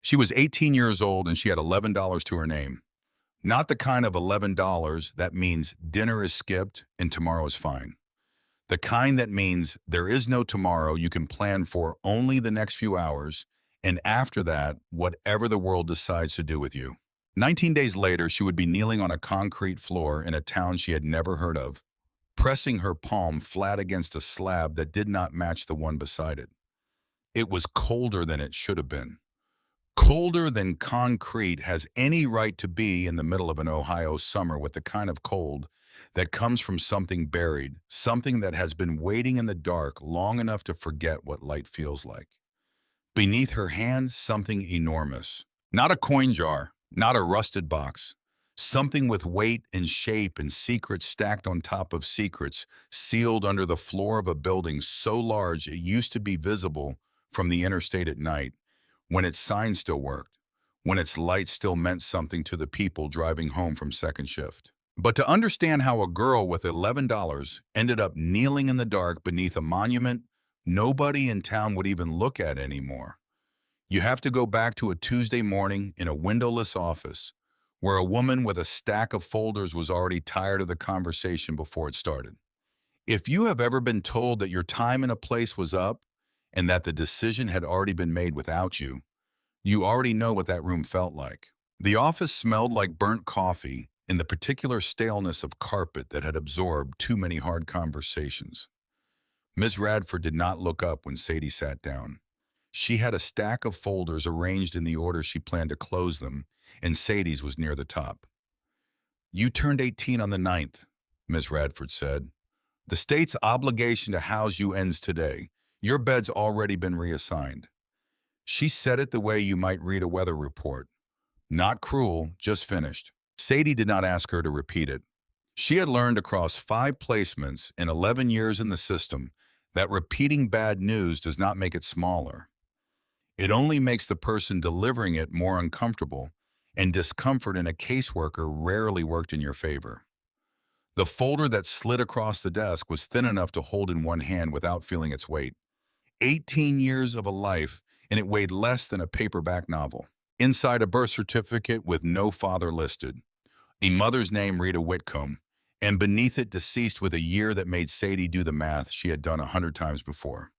She was 18 years old and she had $11 to her name. Not the kind of $11 that means dinner is skipped and tomorrow is fine. The kind that means there is no tomorrow, you can plan for only the next few hours, and after that, whatever the world decides to do with you. 19 days later, she would be kneeling on a concrete floor in a town she had never heard of, pressing her palm flat against a slab that did not match the one beside it. It was colder than it should have been. Colder than concrete has any right to be in the middle of an Ohio summer, with the kind of cold that comes from something buried, something that has been waiting in the dark long enough to forget what light feels like. Beneath her hand, something enormous. Not a coin jar, not a rusted box. Something with weight and shape and secrets stacked on top of secrets, sealed under the floor of a building so large it used to be visible from the interstate at night, when its sign still worked, when its light still meant something to the people driving home from second shift. But to understand how a girl with $11 ended up kneeling in the dark beneath a monument nobody in town would even look at anymore, you have to go back to a Tuesday morning in a windowless office where a woman with a stack of folders was already tired of the conversation before it started. If you have ever been told that your time in a place was up and that the decision had already been made without you, you already know what that room felt like. The office smelled like burnt coffee and the particular staleness of carpet that had absorbed too many hard conversations. Ms. Radford did not look up when Sadie sat down. She had a stack of folders arranged in the order she planned to close them, and Sadie's was near the top. "You turned 18 on the 9th, Ms. Radford said. "The state's obligation to house you ends today. Your bed's already been reassigned." She said it the way you might read a weather report. Not cruel, just finished. Sadie did not ask her to repeat it. She had learned across 5 placements in 11 years in the system that repeating bad news does not make it smaller. It only makes the person delivering it more uncomfortable, and discomfort in a caseworker rarely worked in your favor. The folder that slid across the desk was thin enough to hold in one hand without feeling its weight. 18 years of a life, and it weighed less than a paperback novel. Inside, a birth certificate with no father listed, a mother's name Rita Whitcomb, and beneath it deceased with a year that made Sadie do the math she had done 100 times before.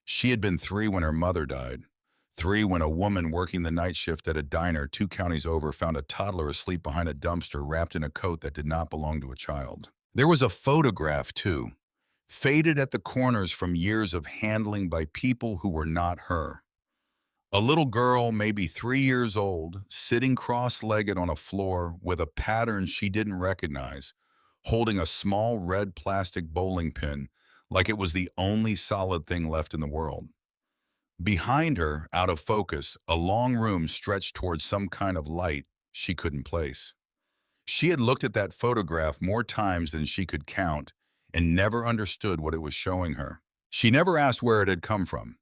She had been 3 when her mother died. 3 when a woman working the night shift at a diner 2 counties over found a toddler asleep behind a dumpster wrapped in a coat that did not belong to a child. There was a photograph, too, faded at the corners from years of handling by people who were not her. A little girl, maybe 3 years old, sitting cross-legged on a floor with a pattern she didn't recognize, holding a small red plastic bowling pin like it was the only solid thing left in the world. Behind her, out of focus, a long room stretched towards some kind of light she couldn't place. She had looked at that photograph more times than she could count and never understood what it was showing her. She never asked where it had come from.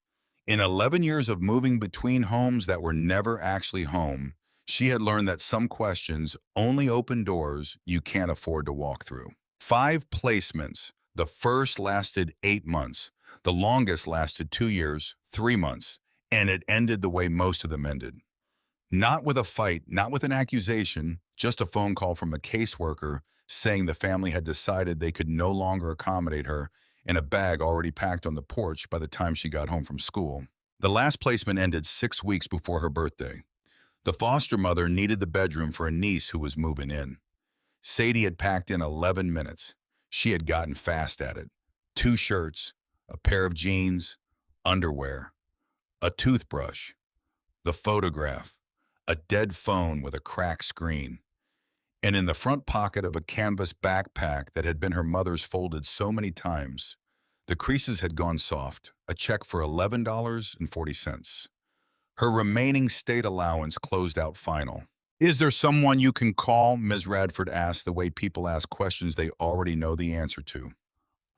In 11 years of moving between homes that were never actually home, she had learned that some questions only open doors you can't afford to walk through. 5 placements. The first lasted 8 months. The longest lasted 2 years, 3 months, and it ended the way most of them ended. Not with a fight, not with an accusation, just a phone call from a caseworker saying the family had decided they could no longer accommodate her, and a bag already packed on the porch by the time she got home from school. The last placement ended 6 weeks before her birthday. The foster mother needed the bedroom for a niece who was moving in. Sadie had packed in 11 minutes. She had gotten fast at it. 2 shirts, a pair of jeans, underwear, a toothbrush, the photograph, a dead phone with a cracked screen, and in the front pocket of a canvas backpack that had been her mother's folded so many times, the creases had gone soft, a check for $11.40. Her remaining state allowance closed out final. "Is there someone you can call?" Ms. Radford asked, the way people ask questions they already know the answer to.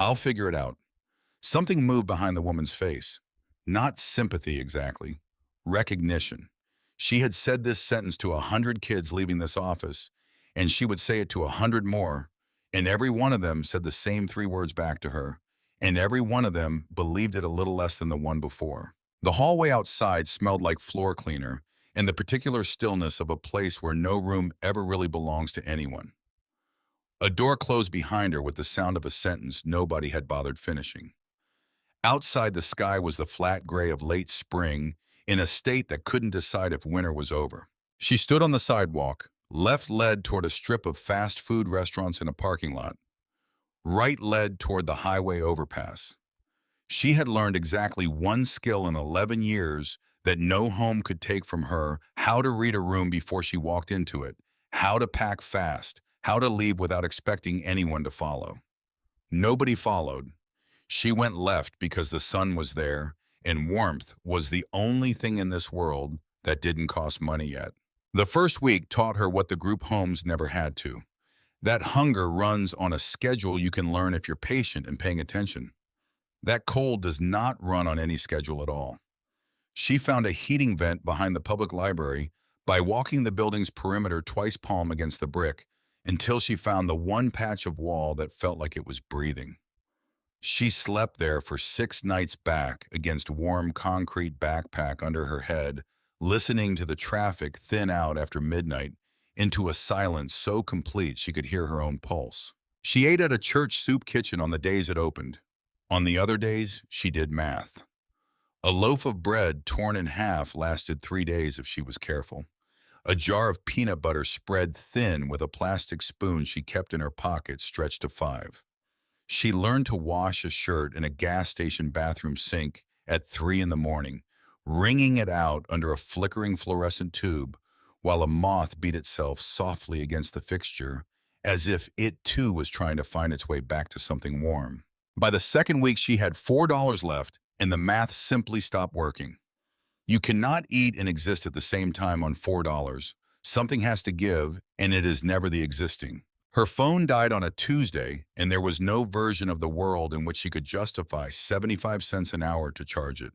"I'll figure it out." Something moved behind the woman's face. Not sympathy exactly, recognition. She had said this sentence to 100 kids leaving this office, and she would say it to 100 more, and every one of them said the same 3 words back to her, and every one of them believed it a little less than the one before. The hallway outside smelled like floor cleaner, and the particular stillness of a place where no room ever really belongs to anyone. A door closed behind her with the sound of a sentence nobody had bothered finishing. Outside, the sky was the flat gray of late spring in a state that couldn't decide if winter was over. She stood on the sidewalk. Left led toward a strip of fast food restaurants in a parking lot. Right led toward the highway overpass. She had learned exactly one skill in 11 years that no home could take from her: how to read a room before she walked into it, how to pack fast, how to leave without expecting anyone to follow. Nobody followed. She went left because the sun was there, and warmth was the only thing in this world that didn't cost money yet. The first week taught her what the group homes never had to. That hunger runs on a schedule you can learn if you're patient and paying attention. That cold does not run on any schedule at all. She found a heating vent behind the public library by walking the building's perimeter twice palm against the brick until she found the one patch of wall that felt like it was breathing. She slept there for 6 nights back against warm concrete backpack under her head, listening to the traffic thin out after midnight into a silence so complete she could hear her own pulse. She ate at a church soup kitchen on the days it opened. On the other days, she did math. A loaf of bread torn in half lasted 3 days if she was careful. A jar of peanut butter spread thin with a plastic spoon she kept in her pocket stretched to 5. She learned to wash a shirt in a gas station bathroom sink at 3 in the morning, wringing it out under a flickering fluorescent tube while a moth beat itself softly against the fixture, as if it too was trying to find its way back to something warm. By the second week, she had $4 left, and the math simply stopped working. You cannot eat and exist at the same time on $4. Something has to give, and it is never the existing. Her phone died on a Tuesday, and there was no version of the world in which she could justify 75 cents an hour to charge it.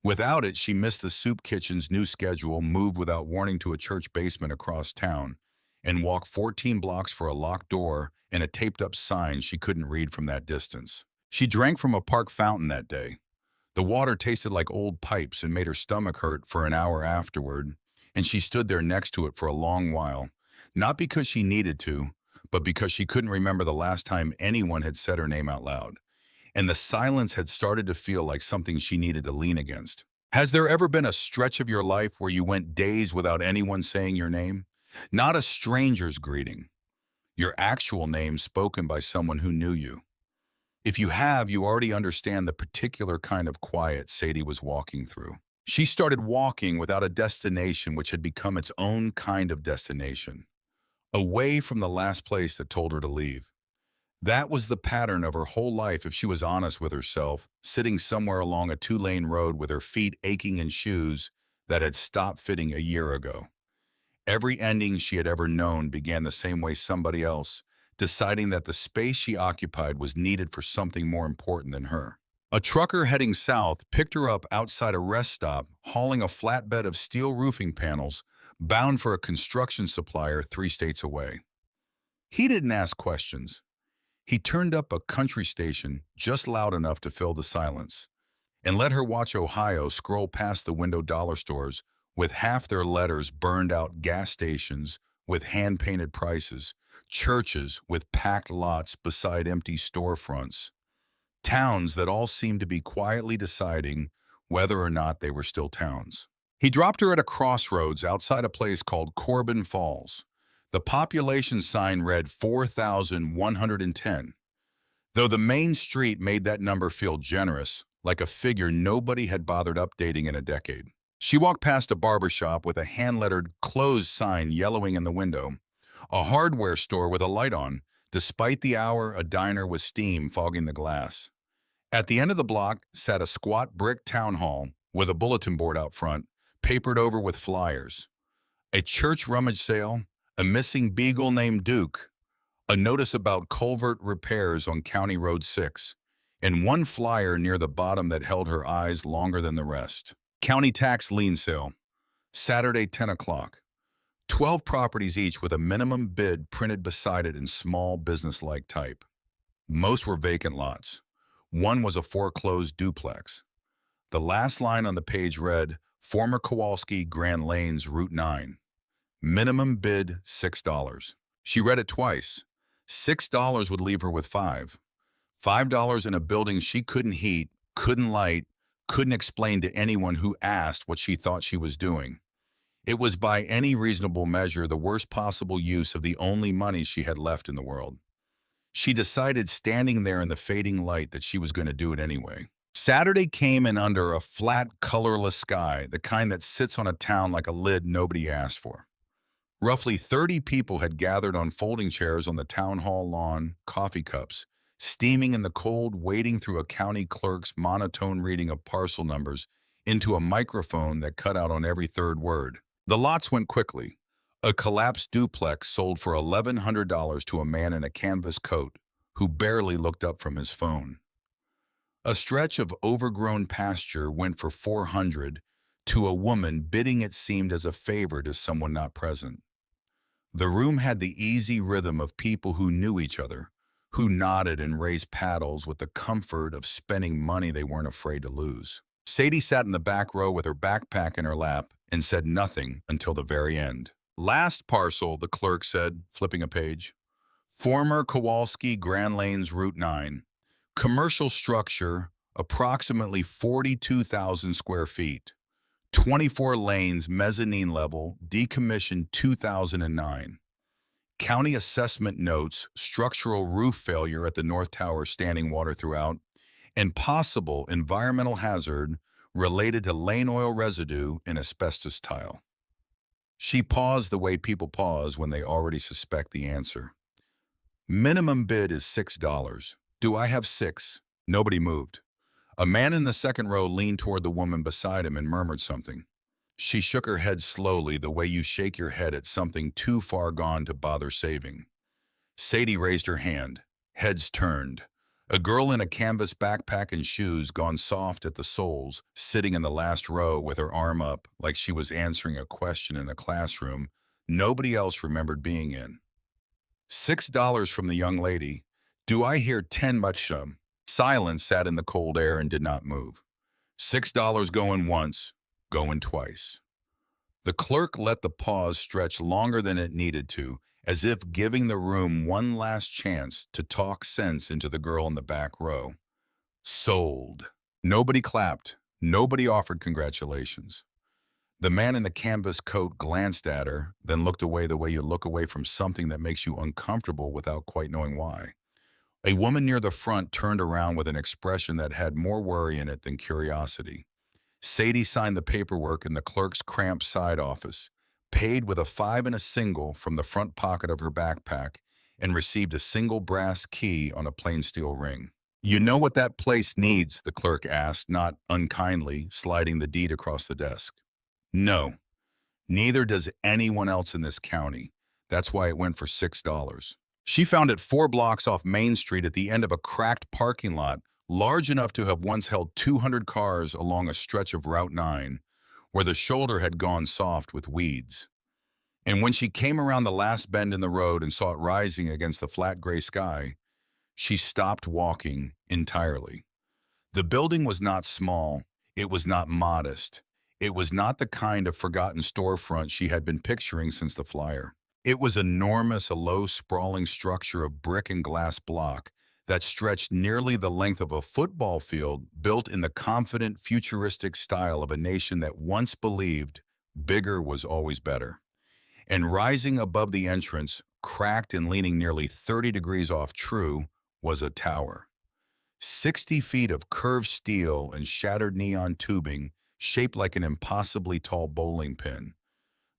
Without it, she missed the soup kitchen's new schedule, moved without warning to a church basement across town, and walked 14 blocks for a locked door and a taped-up sign she couldn't read from that distance. She drank from a park fountain that day. The water tasted like old pipes and made her stomach hurt for an hour afterward, and she stood there next to it for a long while, not because she needed to, but because she couldn't remember the last time anyone had said her name out loud. And the silence had started to feel like something she needed to lean against. Has there ever been a stretch of your life where you went days without anyone saying your name? Not a stranger's greeting. Your actual name spoken by someone who knew you. If you have, you already understand the particular kind of quiet Sadie was walking through. She started walking without a destination which had become its own kind of destination, away from the last place that told her to leave. That was the pattern of her whole life if she was honest with herself, sitting somewhere along a 2-lane road with her feet aching in shoes that had stopped fitting a year ago. Every ending she had ever known began the same way: somebody else, deciding that the space she occupied was needed for something more important than her. A trucker heading south picked her up outside a rest stop, hauling a flatbed of steel roofing panels, bound for a construction supplier 3 states away. He didn't ask questions. He turned up a country station just loud enough to fill the silence, and let her watch Ohio scroll past the window dollar stores with half their letters burned out, gas stations with hand-painted prices, churches with packed lots beside empty storefronts, towns that all seemed to be quietly deciding whether or not they were still towns. He dropped her at a crossroads outside a place called Corbin Falls. The population sign read 4,110, though the main street made that number feel generous, like a figure nobody had bothered updating in a decade. She walked past a barber shop with a hand-lettered closed sign yellowing in the window, a hardware store with a light on, despite the hour, a diner with steam fogging the glass. At the end of the block sat a squat brick town hall with a bulletin board out front, papered over with flyers. A church rummage sale, a missing beagle named Duke, a notice about culvert repairs on County Road 6, and one flyer near the bottom that held her eyes longer than the rest. County tax lien sale, Saturday 10 o'clock. 12 properties each with a minimum bid printed beside it in small business-like type. Most were vacant lots. One was a foreclosed duplex. The last line on the page read, Former Kowalski Grand Lanes, Route 9. Minimum bid $6. She read it twice. $6 would leave her with five. $5 in a building she couldn't heat, couldn't light, couldn't explain to anyone who asked what she thought she was doing. It was by any reasonable measure the worst possible use of the only money she had left in the world. She decided standing there in the fading light that she was going to do it anyway. Saturday came in under a flat, colorless sky, the kind that sits on a town like a lid nobody asked for. Roughly 30 people had gathered on folding chairs on the town hall lawn, coffee cups, steaming in the cold, wading through a county clerk's monotone reading of parcel numbers into a microphone that cut out on every third word. The lots went quickly. A collapsed duplex sold for $1,100 to a man in a canvas coat who barely looked up from his phone. A stretch of overgrown pasture went for $400 to a woman bidding it seemed as a favor to someone not present. The room had the easy rhythm of people who knew each other, who nodded and raised paddles with the comfort of spending money they weren't afraid to lose. Sadie sat in the back row with her backpack in her lap and said nothing until the very end. Last parcel, the clerk said, flipping a page. Former Kowalski Grand Lanes, Route 9. Commercial structure, approximately 42,000 square feet. 24 lanes, mezzanine level, decommissioned 2009. County assessment notes, structural roof failure at the North Tower, standing water throughout, and possible environmental hazard related to lane oil residue in asbestos tile. She paused the way people pause when they already suspect the answer. Minimum bid is $6. Do I have six? Nobody moved. A man in the second row leaned toward the woman beside him and murmured something. She shook her head slowly, the way you shake your head at something too far gone to bother saving. Sadie raised her hand. Heads turned. A girl in a canvas backpack and shoes gone soft at the soles, sitting in the last row with her arm up like she was answering a question in a classroom nobody else remembered being in. $6 from the young lady. Do I hear 10 much? Silence sat in the cold air and did not move. $6 going once, going twice. The clerk let the pause stretch longer than it needed to, as if giving the room one last chance to talk sense into the girl in the back row. Sold. Nobody clapped. Nobody offered congratulations. The man in the canvas coat glanced at her, then looked away the way you look away from something that makes you uncomfortable without quite knowing why. A woman near the front turned around with an expression that had more worry in it than curiosity. Sadie signed the paperwork in the clerk's cramped side office, paid with a 5 and a single from the front pocket of her backpack, and received a single brass key on a plain steel ring. You know what that place needs? The clerk asked, not unkindly, sliding the deed across the desk. No, neither does anyone else in this county. That's why it went for $6. She found it 4 blocks off Main Street at the end of a cracked parking lot, large enough to have once held 200 cars along a stretch of Route 9, where the shoulder had gone soft with weeds. And when she came around the last bend in the road and saw it rising against the flat gray sky, she stopped walking entirely. The building was not small. It was not modest. It was not the kind of forgotten storefront she had been picturing since the flyer. It was enormous, a low, sprawling structure of brick and glass block that stretched nearly the length of a football field, built in the confident, futuristic style of a nation that once believed bigger was always better. And rising above the entrance, cracked and leaning nearly 30 degrees off true, was a tower. 60 feet of curved steel and shattered neon tubing shaped like an impossibly tall bowling pin.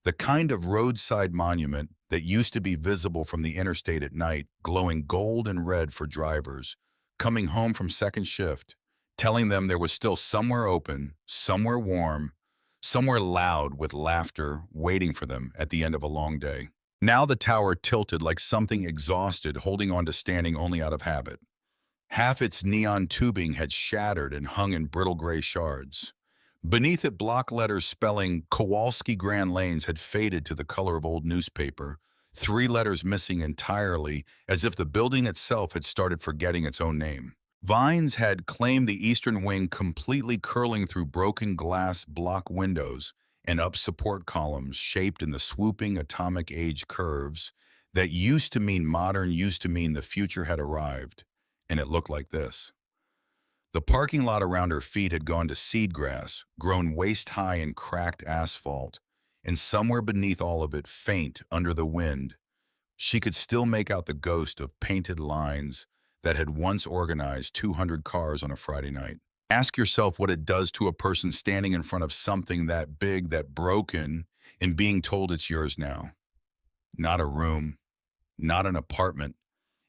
The kind of roadside monument that used to be visible from the interstate at night, glowing gold and red for drivers, coming home from second shift, telling them there was still somewhere open, somewhere warm, somewhere loud with laughter waiting for them at the end of a long day. Now the tower tilted like something exhausted, holding on to standing only out of habit. Half its neon tubing had shattered and hung in brittle gray shards. Beneath it, block letters spelling Kowalski Grand Lanes had faded to the color of old newspaper, 3 letters missing entirely, as if the building itself had started forgetting its own name. Vines had claimed the eastern wing, completely curling through broken glass block windows and up support columns shaped in the swooping atomic age curves that used to mean the future had arrived, and it looked like this. The parking lot around her feet had gone to seed grass, grown waist-high in cracked asphalt, and somewhere beneath all of it, faint under the wind, she could still make out the ghost of painted lines that had once organized 200 cars on a Friday night. Ask yourself what it does to a person standing in front of something that big, that broken, and being told it's yours now. Not a room, not an apartment,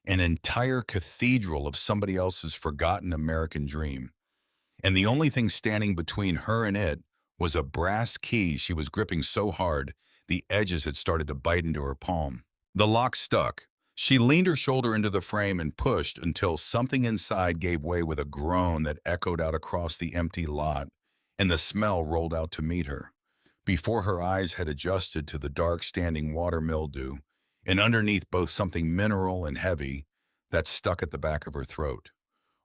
an entire cathedral of somebody else's forgotten American dream. And the only thing standing between her and it was a brass key she was gripping so hard the edges had started to bite into her palm. The lock stuck. She leaned her shoulder into the frame and pushed until something inside gave way with a groan that echoed out across the empty lot, and the smell rolled out to meet her. Before her eyes had adjusted to the dark standing water mildew, and underneath both something mineral and heavy that stuck at the back of her throat.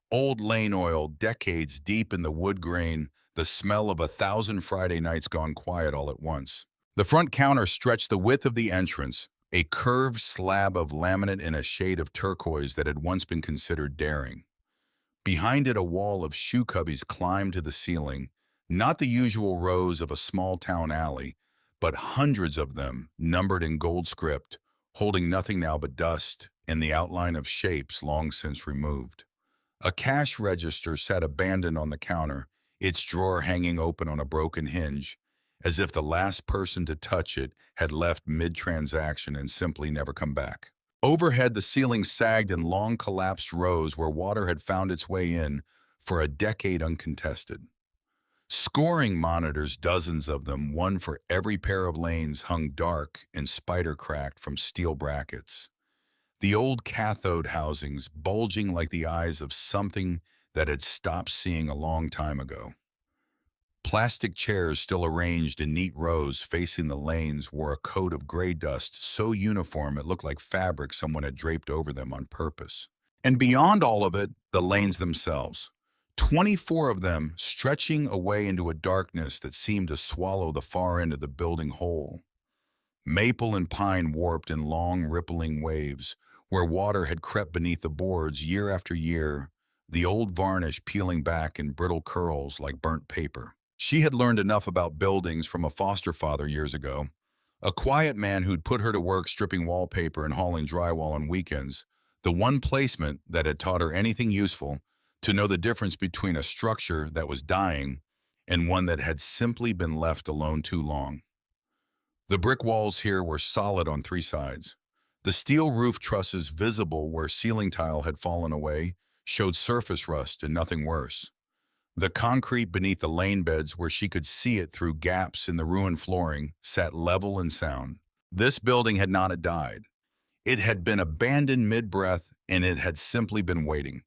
Old lane oil, decades deep in the wood grain, the smell of 1,000 Friday nights gone quiet all at once. The front counter stretched the width of the entrance, a curved slab of laminate in a shade of turquoise that had once been considered daring. Behind it, a wall of shoe cubbies climbed to the ceiling, not the usual rows of a small-town alley, but hundreds of them, numbered in gold script, holding nothing now but dust and the outline of shapes long since removed. A cash register sat abandoned on the counter, its drawer hanging open on a broken hinge, as if the last person to touch it had left mid-transaction and simply never come back. Overhead, the ceiling sagged in long collapsed rows where water had found its way in for a decade uncontested. Scoring monitors, dozens of them, one for every pair of lanes, hung dark and spider-cracked from steel brackets. The old cathode housings bulging like the eyes of something that had stopped seeing a long time ago. Plastic chairs still arranged in neat rows facing the lanes wore a coat of gray dust so uniform it looked like fabric someone had draped over them on purpose. And beyond all of it, the lanes themselves. 24 of them stretching away into a darkness that seemed to swallow the far end of the building whole. Maple and pine warped in long, rippling waves, where water had crept beneath the boards year after year, the old varnish peeling back in brittle curls like burnt paper. She had learned enough about buildings from a foster father years ago, a quiet man who'd put her to work stripping wallpaper and hauling drywall on weekends, the one placement that had taught her anything useful, to know the difference between a structure that was dying and one that had simply been left alone too long. The brick walls here were solid on three sides. The steel roof trusses, visible where ceiling tile had fallen away, showed surface rust and nothing worse. The concrete beneath the lane beds, where she could see it through gaps in the ruined flooring, sat level and sound. This building had not died. It had been abandoned mid-breath, and it had simply been waiting,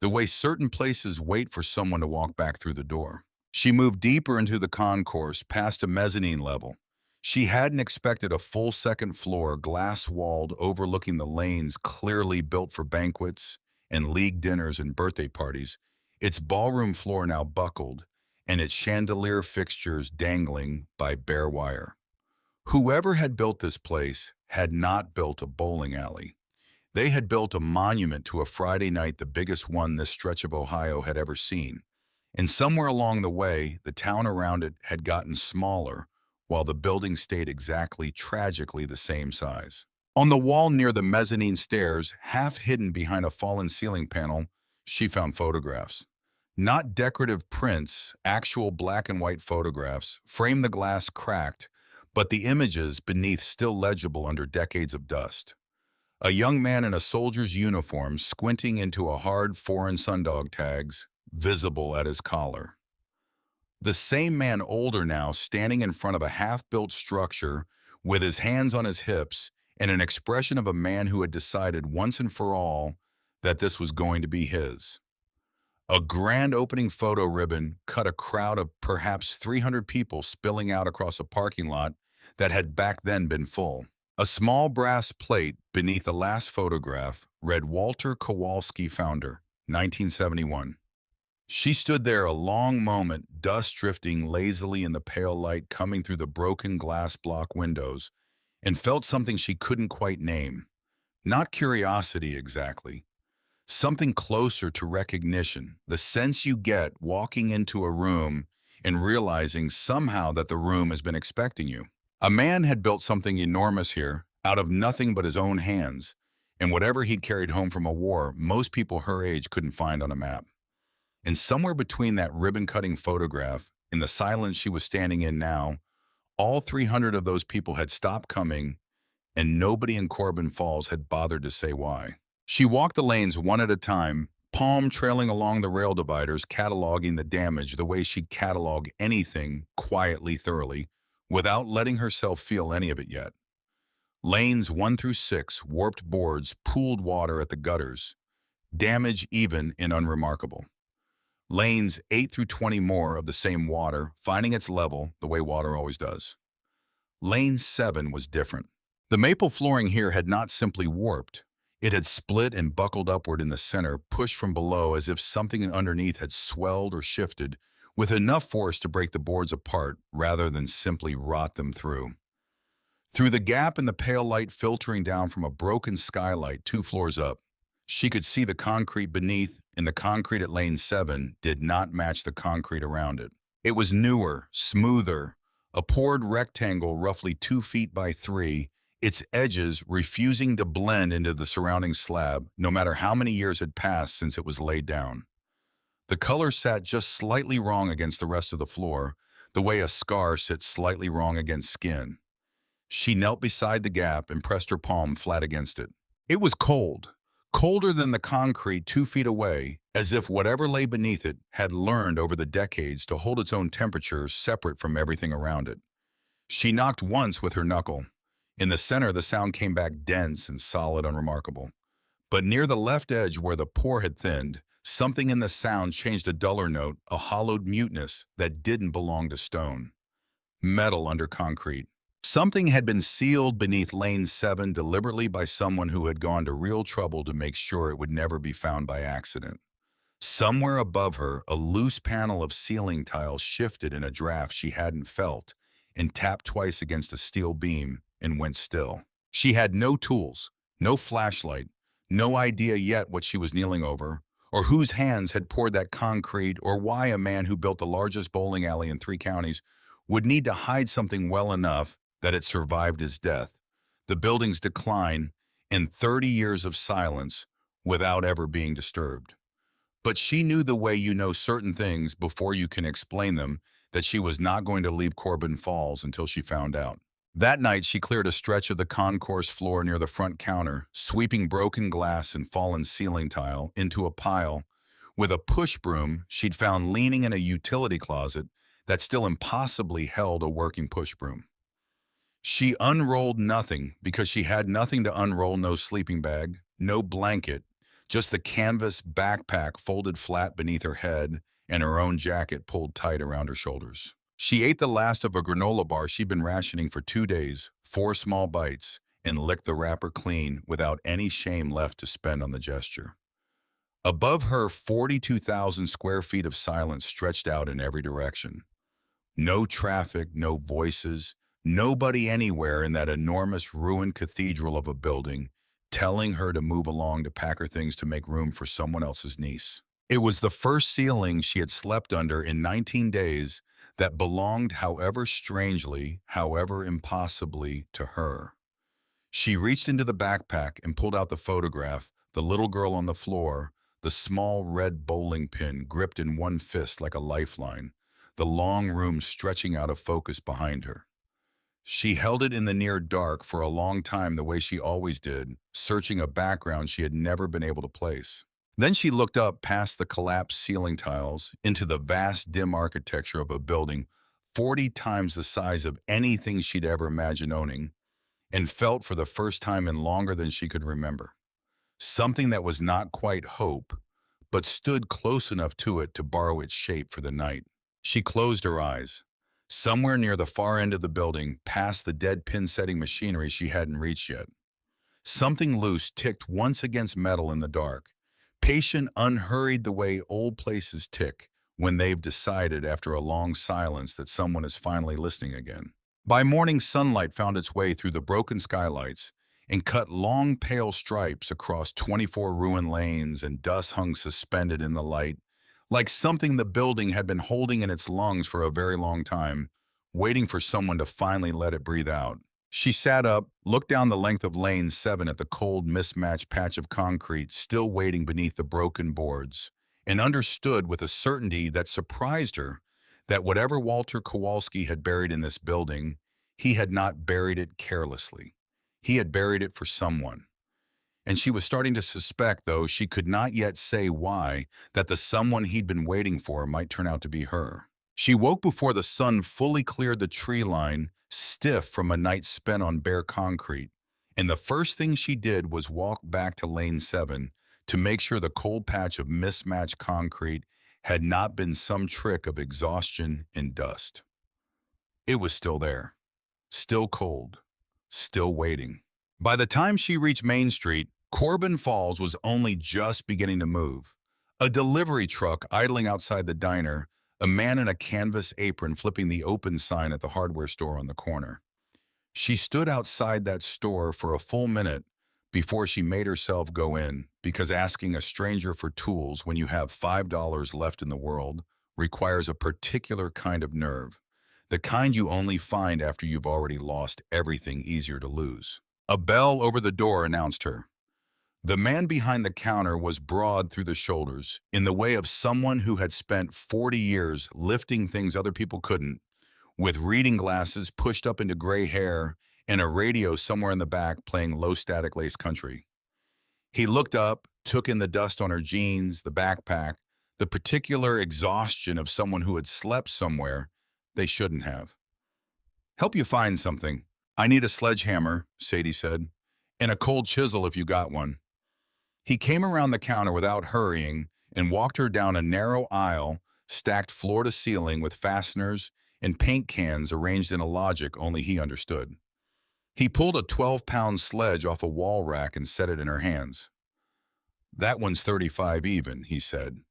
the way certain places wait for someone to walk back through the door. She moved deeper into the concourse, past a mezzanine level. She hadn't expected a full second floor, glass-walled, overlooking the lanes clearly built for banquets and league dinners and birthday parties, its ballroom floor now buckled, and its chandelier fixtures dangling by bare wire. Whoever had built this place had not built a bowling alley. They had built a monument to a Friday night, the biggest one this stretch of Ohio had ever seen. And somewhere along the way, the town around it had gotten smaller, while the building stayed exactly, tragically the same size. On the wall near the mezzanine stairs, half hidden behind a fallen ceiling panel, she found photographs. Not decorative prints, actual black and white photographs, framed the glass cracked, but the images beneath still legible under decades of dust. A young man in a soldier's uniform squinting into a hard foreign sundog tags, visible at his collar. The same man, older now, standing in front of a half-built structure with his hands on his hips and an expression of a man who had decided once and for all that this was going to be his. A grand opening photo ribbon cut a crowd of perhaps 300 people spilling out across a parking lot that had back then been full. A small brass plate beneath the last photograph read Walter Kowalski, founder, 1971. She stood there a long moment, dust drifting lazily in the pale light coming through the broken glass block windows, and felt something she couldn't quite name. Not curiosity exactly. Something closer to recognition, the sense you get walking into a room and realizing somehow that the room has been expecting you. A man had built something enormous here, out of nothing but his own hands, and whatever he'd carried home from a war, most people her age couldn't find on a map. And somewhere between that ribbon-cutting photograph and the silence she was standing in now, all 300 of those people had stopped coming, and nobody in Corbin Falls had bothered to say why. She walked the lanes one at a time, palm trailing along the rail dividers, cataloging the damage the way she'd catalog anything quietly, thoroughly, without letting herself feel any of it yet. Lanes 1 through 6, warped boards, pooled water at the gutters, damage even and unremarkable. Lanes 8 through 20 more of the same water, finding its level the way water always does. Lane 7 was different. The maple flooring here had not simply warped. It had split and buckled upward in the center, pushed from below as if something underneath had swelled or shifted, with enough force to break the boards apart rather than simply rot them through. Through the gap in the pale light filtering down from a broken skylight 2 floors up, she could see the concrete beneath, and the concrete at Lane 7 did not match the concrete around it. It was newer, smoother, a poured rectangle roughly 2 feet by 3, its edges refusing to blend into the surrounding slab, no matter how many years had passed since it was laid down. The color sat just slightly wrong against the rest of the floor, the way a scar sits slightly wrong against skin. She knelt beside the gap and pressed her palm flat against it. It was cold, colder than the concrete 2 feet away, as if whatever lay beneath it had learned over the decades to hold its own temperature separate from everything around it. She knocked once with her knuckle. In the center, the sound came back dense and solid, unremarkable. But near the left edge where the pour had thinned, something in the sound changed a duller note, a hollowed muteness that didn't belong to stone. Metal under concrete. Something had been sealed beneath Lane 7 deliberately by someone who had gone to real trouble to make sure it would never be found by accident. Somewhere above her, a loose panel of ceiling tile shifted in a draft she hadn't felt and tapped twice against a steel beam and went still. She had no tools, no flashlight, no idea yet what she was kneeling over, or whose hands had poured that concrete, or why a man who built the largest bowling alley in 3 counties would need to hide something well enough that it survived his death, the building's decline, and 30 years of silence without ever being disturbed. But she knew the way you know certain things before you can explain them, that she was not going to leave Corbin Falls until she found out. That night, she cleared a stretch of the concourse floor near the front counter, sweeping broken glass and fallen ceiling tile into a pile with a push broom she'd found leaning in a utility closet that still impossibly held a working push broom. She unrolled nothing because she had nothing to unroll, no sleeping bag, no blanket, just the canvas backpack folded flat beneath her head and her own jacket pulled tight around her shoulders. She ate the last of a granola bar she'd been rationing for 2 days, 4 small bites, and licked the wrapper clean without any shame left to spend on the gesture. Above her, 42,000 square feet of silence stretched out in every direction. No traffic, no voices, nobody anywhere in that enormous ruined cathedral of a building telling her to move along to pack her things to make room for someone else's niece. It was the first ceiling she had slept under in 19 days that belonged, however strangely, however impossibly, to her. She reached into the backpack and pulled out the photograph, the little girl on the floor, the small red bowling pin gripped in one fist like a lifeline, the long room stretching out of focus behind her. She held it in the near dark for a long time the way she always did, searching a background she had never been able to place. Then she looked up past the collapsed ceiling tiles into the vast dim architecture of a building 40 times the size of anything she'd ever imagined owning, and felt for the first time in longer than she could remember. Something that was not quite hope, but stood close enough to it to borrow its shape for the night. She closed her eyes. Somewhere near the far end of the building, past the dead pin-setting machinery she hadn't reached yet, something loose ticked once against metal in the dark, patient, unhurried the way old places tick when they've decided after a long silence that someone is finally listening again. By morning, sunlight found its way through the broken skylights and cut long, pale stripes across 24 ruined lanes, and dust hung suspended in the light, like something the building had been holding in its lungs for a very long time, waiting for someone to finally let it breathe out. She sat up, looked down the length of Lane 7 at the cold, mismatched patch of concrete still waiting beneath the broken boards, and understood with a certainty that surprised her that whatever Walter Kowalski had buried in this building, he had not buried it carelessly. He had buried it for someone. And she was starting to suspect, though she could not yet say why, that the someone he'd been waiting for might turn out to be her. She woke before the sun fully cleared the tree line, stiff from a night spent on bare concrete, and the first thing she did was walk back to Lane 7 to make sure the cold patch of mismatched concrete had not been some trick of exhaustion and dust. It was still there, still cold, still waiting. By the time she reached Main Street, Corbin Falls was only just beginning to move. A delivery truck idling outside the diner, a man in a canvas apron flipping the open sign at the hardware store on the corner. She stood outside that store for a full minute before she made herself go in, because asking a stranger for tools when you have $5 left in the world requires a particular kind of nerve, the kind you only find after you've already lost everything easier to lose. A bell over the door announced her. The man behind the counter was broad through the shoulders, in the way of someone who had spent 40 years lifting things other people couldn't, with reading glasses pushed up into gray hair and a radio somewhere in the back playing low-static lace country. He looked up, took in the dust on her jeans, the backpack, the particular exhaustion of someone who had slept somewhere they shouldn't have. "Help you find something. I need a sledgehammer," Sadie said, "and a cold chisel if you got one." He came around the counter without hurrying and walked her down a narrow aisle stacked floor to ceiling with fasteners and paint cans arranged in a logic only he understood. He pulled a 12-pound sledge off a wall rack and set it in her hands. "That one's 35 even," he said.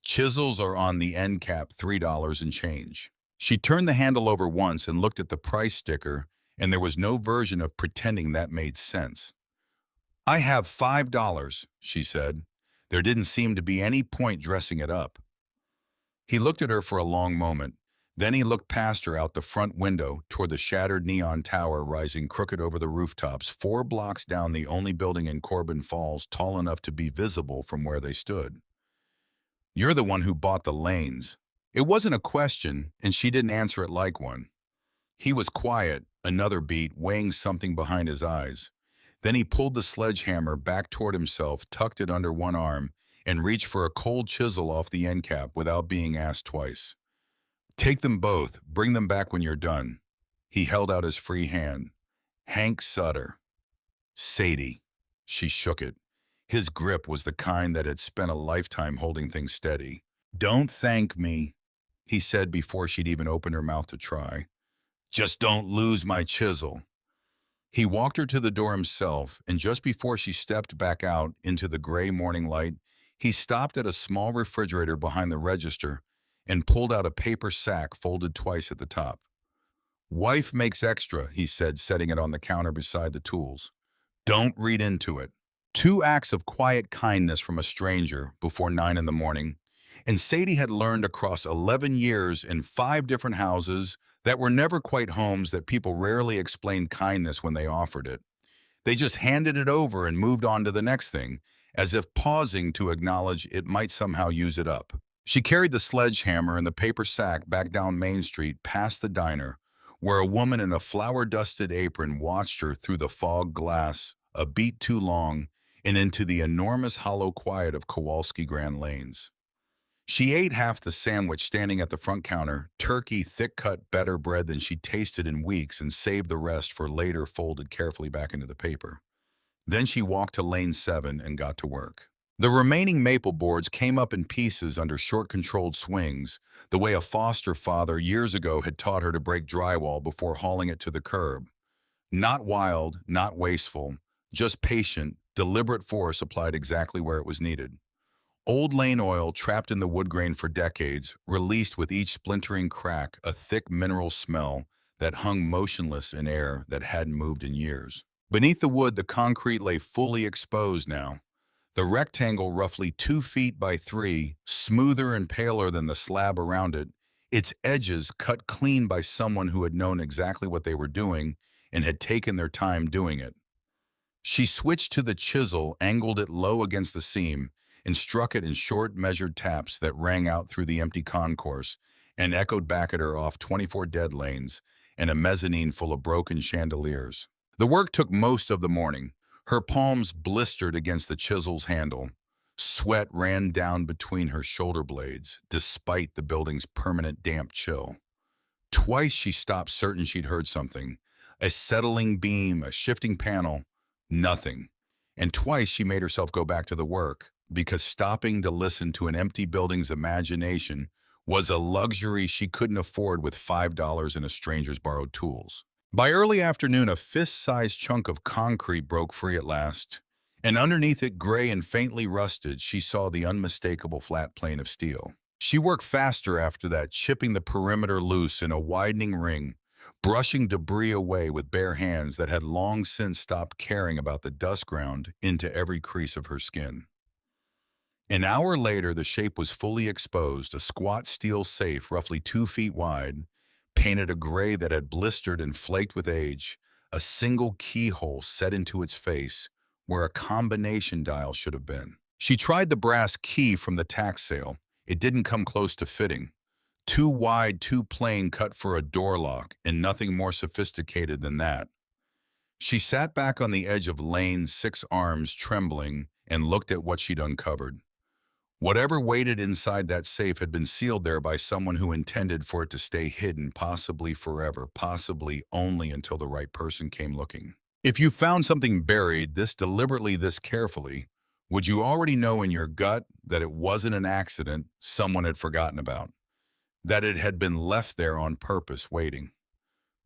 "Chisels are on the end cap, $3 and change." She turned the handle over once and looked at the price sticker, and there was no version of pretending that made sense. "I have $5, she said. There didn't seem to be any point dressing it up. He looked at her for a long moment. Then he looked past her out the front window toward the shattered neon tower rising crooked over the rooftops 4 blocks down, the only building in Corbin Falls tall enough to be visible from where they stood. "You're the one who bought the lanes." It wasn't a question, and she didn't answer it like one. He was quiet, another beat, weighing something behind his eyes. Then he pulled the sledgehammer back toward himself, tucked it under one arm, and reached for a cold chisel off the end cap without being asked twice. "Take them both. Bring them back when you're done." He held out his free hand. "Hank Sutter." "Sadie." She shook it. His grip was the kind that had spent a lifetime holding things steady. "Don't thank me," he said before she'd even opened her mouth to try. "Just don't lose my chisel." He walked her to the door himself, and just before she stepped back out into the gray morning light, he stopped at a small refrigerator behind the register and pulled out a paper sack folded twice at the top. "Wife makes extra," he said, setting it on the counter beside the tools. "Don't read into it." 2 acts of quiet kindness from a stranger before 9 in the morning, and Sadie had learned across 11 years in 5 different houses that were never quite homes that people rarely explained kindness when they offered it. They just handed it over and moved on to the next thing, as if pausing to acknowledge it might somehow use it up. She carried the sledgehammer and the paper sack back down Main Street past the diner, where a woman in a flour-dusted apron watched her through the fog glass, a beat too long, and into the enormous hollow quiet of Kowalski Grand Lanes. She ate half the sandwich standing at the front counter, turkey, thick-cut, better bread than she'd tasted in weeks, and saved the rest for later, folded carefully back into the paper. Then she walked to Lane 7 and got to work. The remaining maple boards came up in pieces under short, controlled swings, the way a foster father years ago had taught her to break drywall before hauling it to the curb. Not wild, not wasteful, just patient, deliberate force applied exactly where it was needed. Old lane oil trapped in the wood grain for decades, released with each splintering crack, a thick mineral smell that hung motionless in air that hadn't moved in years. Beneath the wood, the concrete lay fully exposed now. The rectangle, roughly 2 feet by 3, smoother and paler than the slab around it, its edges cut clean by someone who had known exactly what they were doing and had taken their time doing it. She switched to the chisel, angled it low against the seam, and struck it in short, measured taps that rang out through the empty concourse and echoed back at her off 24 dead lanes and a mezzanine full of broken chandeliers. The work took most of the morning. Her palms blistered against the chisel's handle. Sweat ran down between her shoulder blades, despite the building's permanent damp chill. Twice she stopped, certain she'd heard something. A settling beam, a shifting panel, nothing. And twice she made herself go back to the work, because stopping to listen to an empty building's imagination was a luxury she couldn't afford with $5 in a stranger's borrowed tools. By early afternoon, a fist-sized chunk of concrete broke free at last, and underneath it, gray and faintly rusted, she saw the unmistakable flat plane of steel. She worked faster after that, chipping the perimeter loose in a widening ring, brushing debris away with bare hands that had long since stopped caring about the dust ground into every crease of her skin. An hour later, the shape was fully exposed, a squat steel safe roughly 2 feet wide, painted a gray that had blistered and flaked with age, a single keyhole set into its face where a combination dial should have been. She tried the brass key from the tax sale. It didn't come close to fitting. Too wide, too plain, cut for a door lock, and nothing more sophisticated than that. She sat back on the edge of lane, 6 arms trembling, and looked at what she'd uncovered. Whatever waited inside that safe had been sealed there by someone who intended for it to stay hidden, possibly forever, possibly only until the right person came looking. If you found something buried this deliberately, this carefully, would you already know in your gut that it wasn't an accident someone had forgotten about, that it had been left there on purpose, waiting?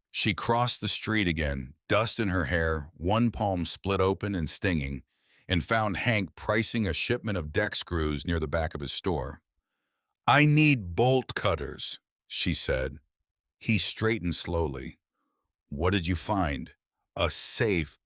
She crossed the street again, dust in her hair, one palm split open and stinging, and found Hank pricing a shipment of deck screws near the back of his store. "I need bolt cutters," she said. He straightened slowly. "What did you find?" "A safe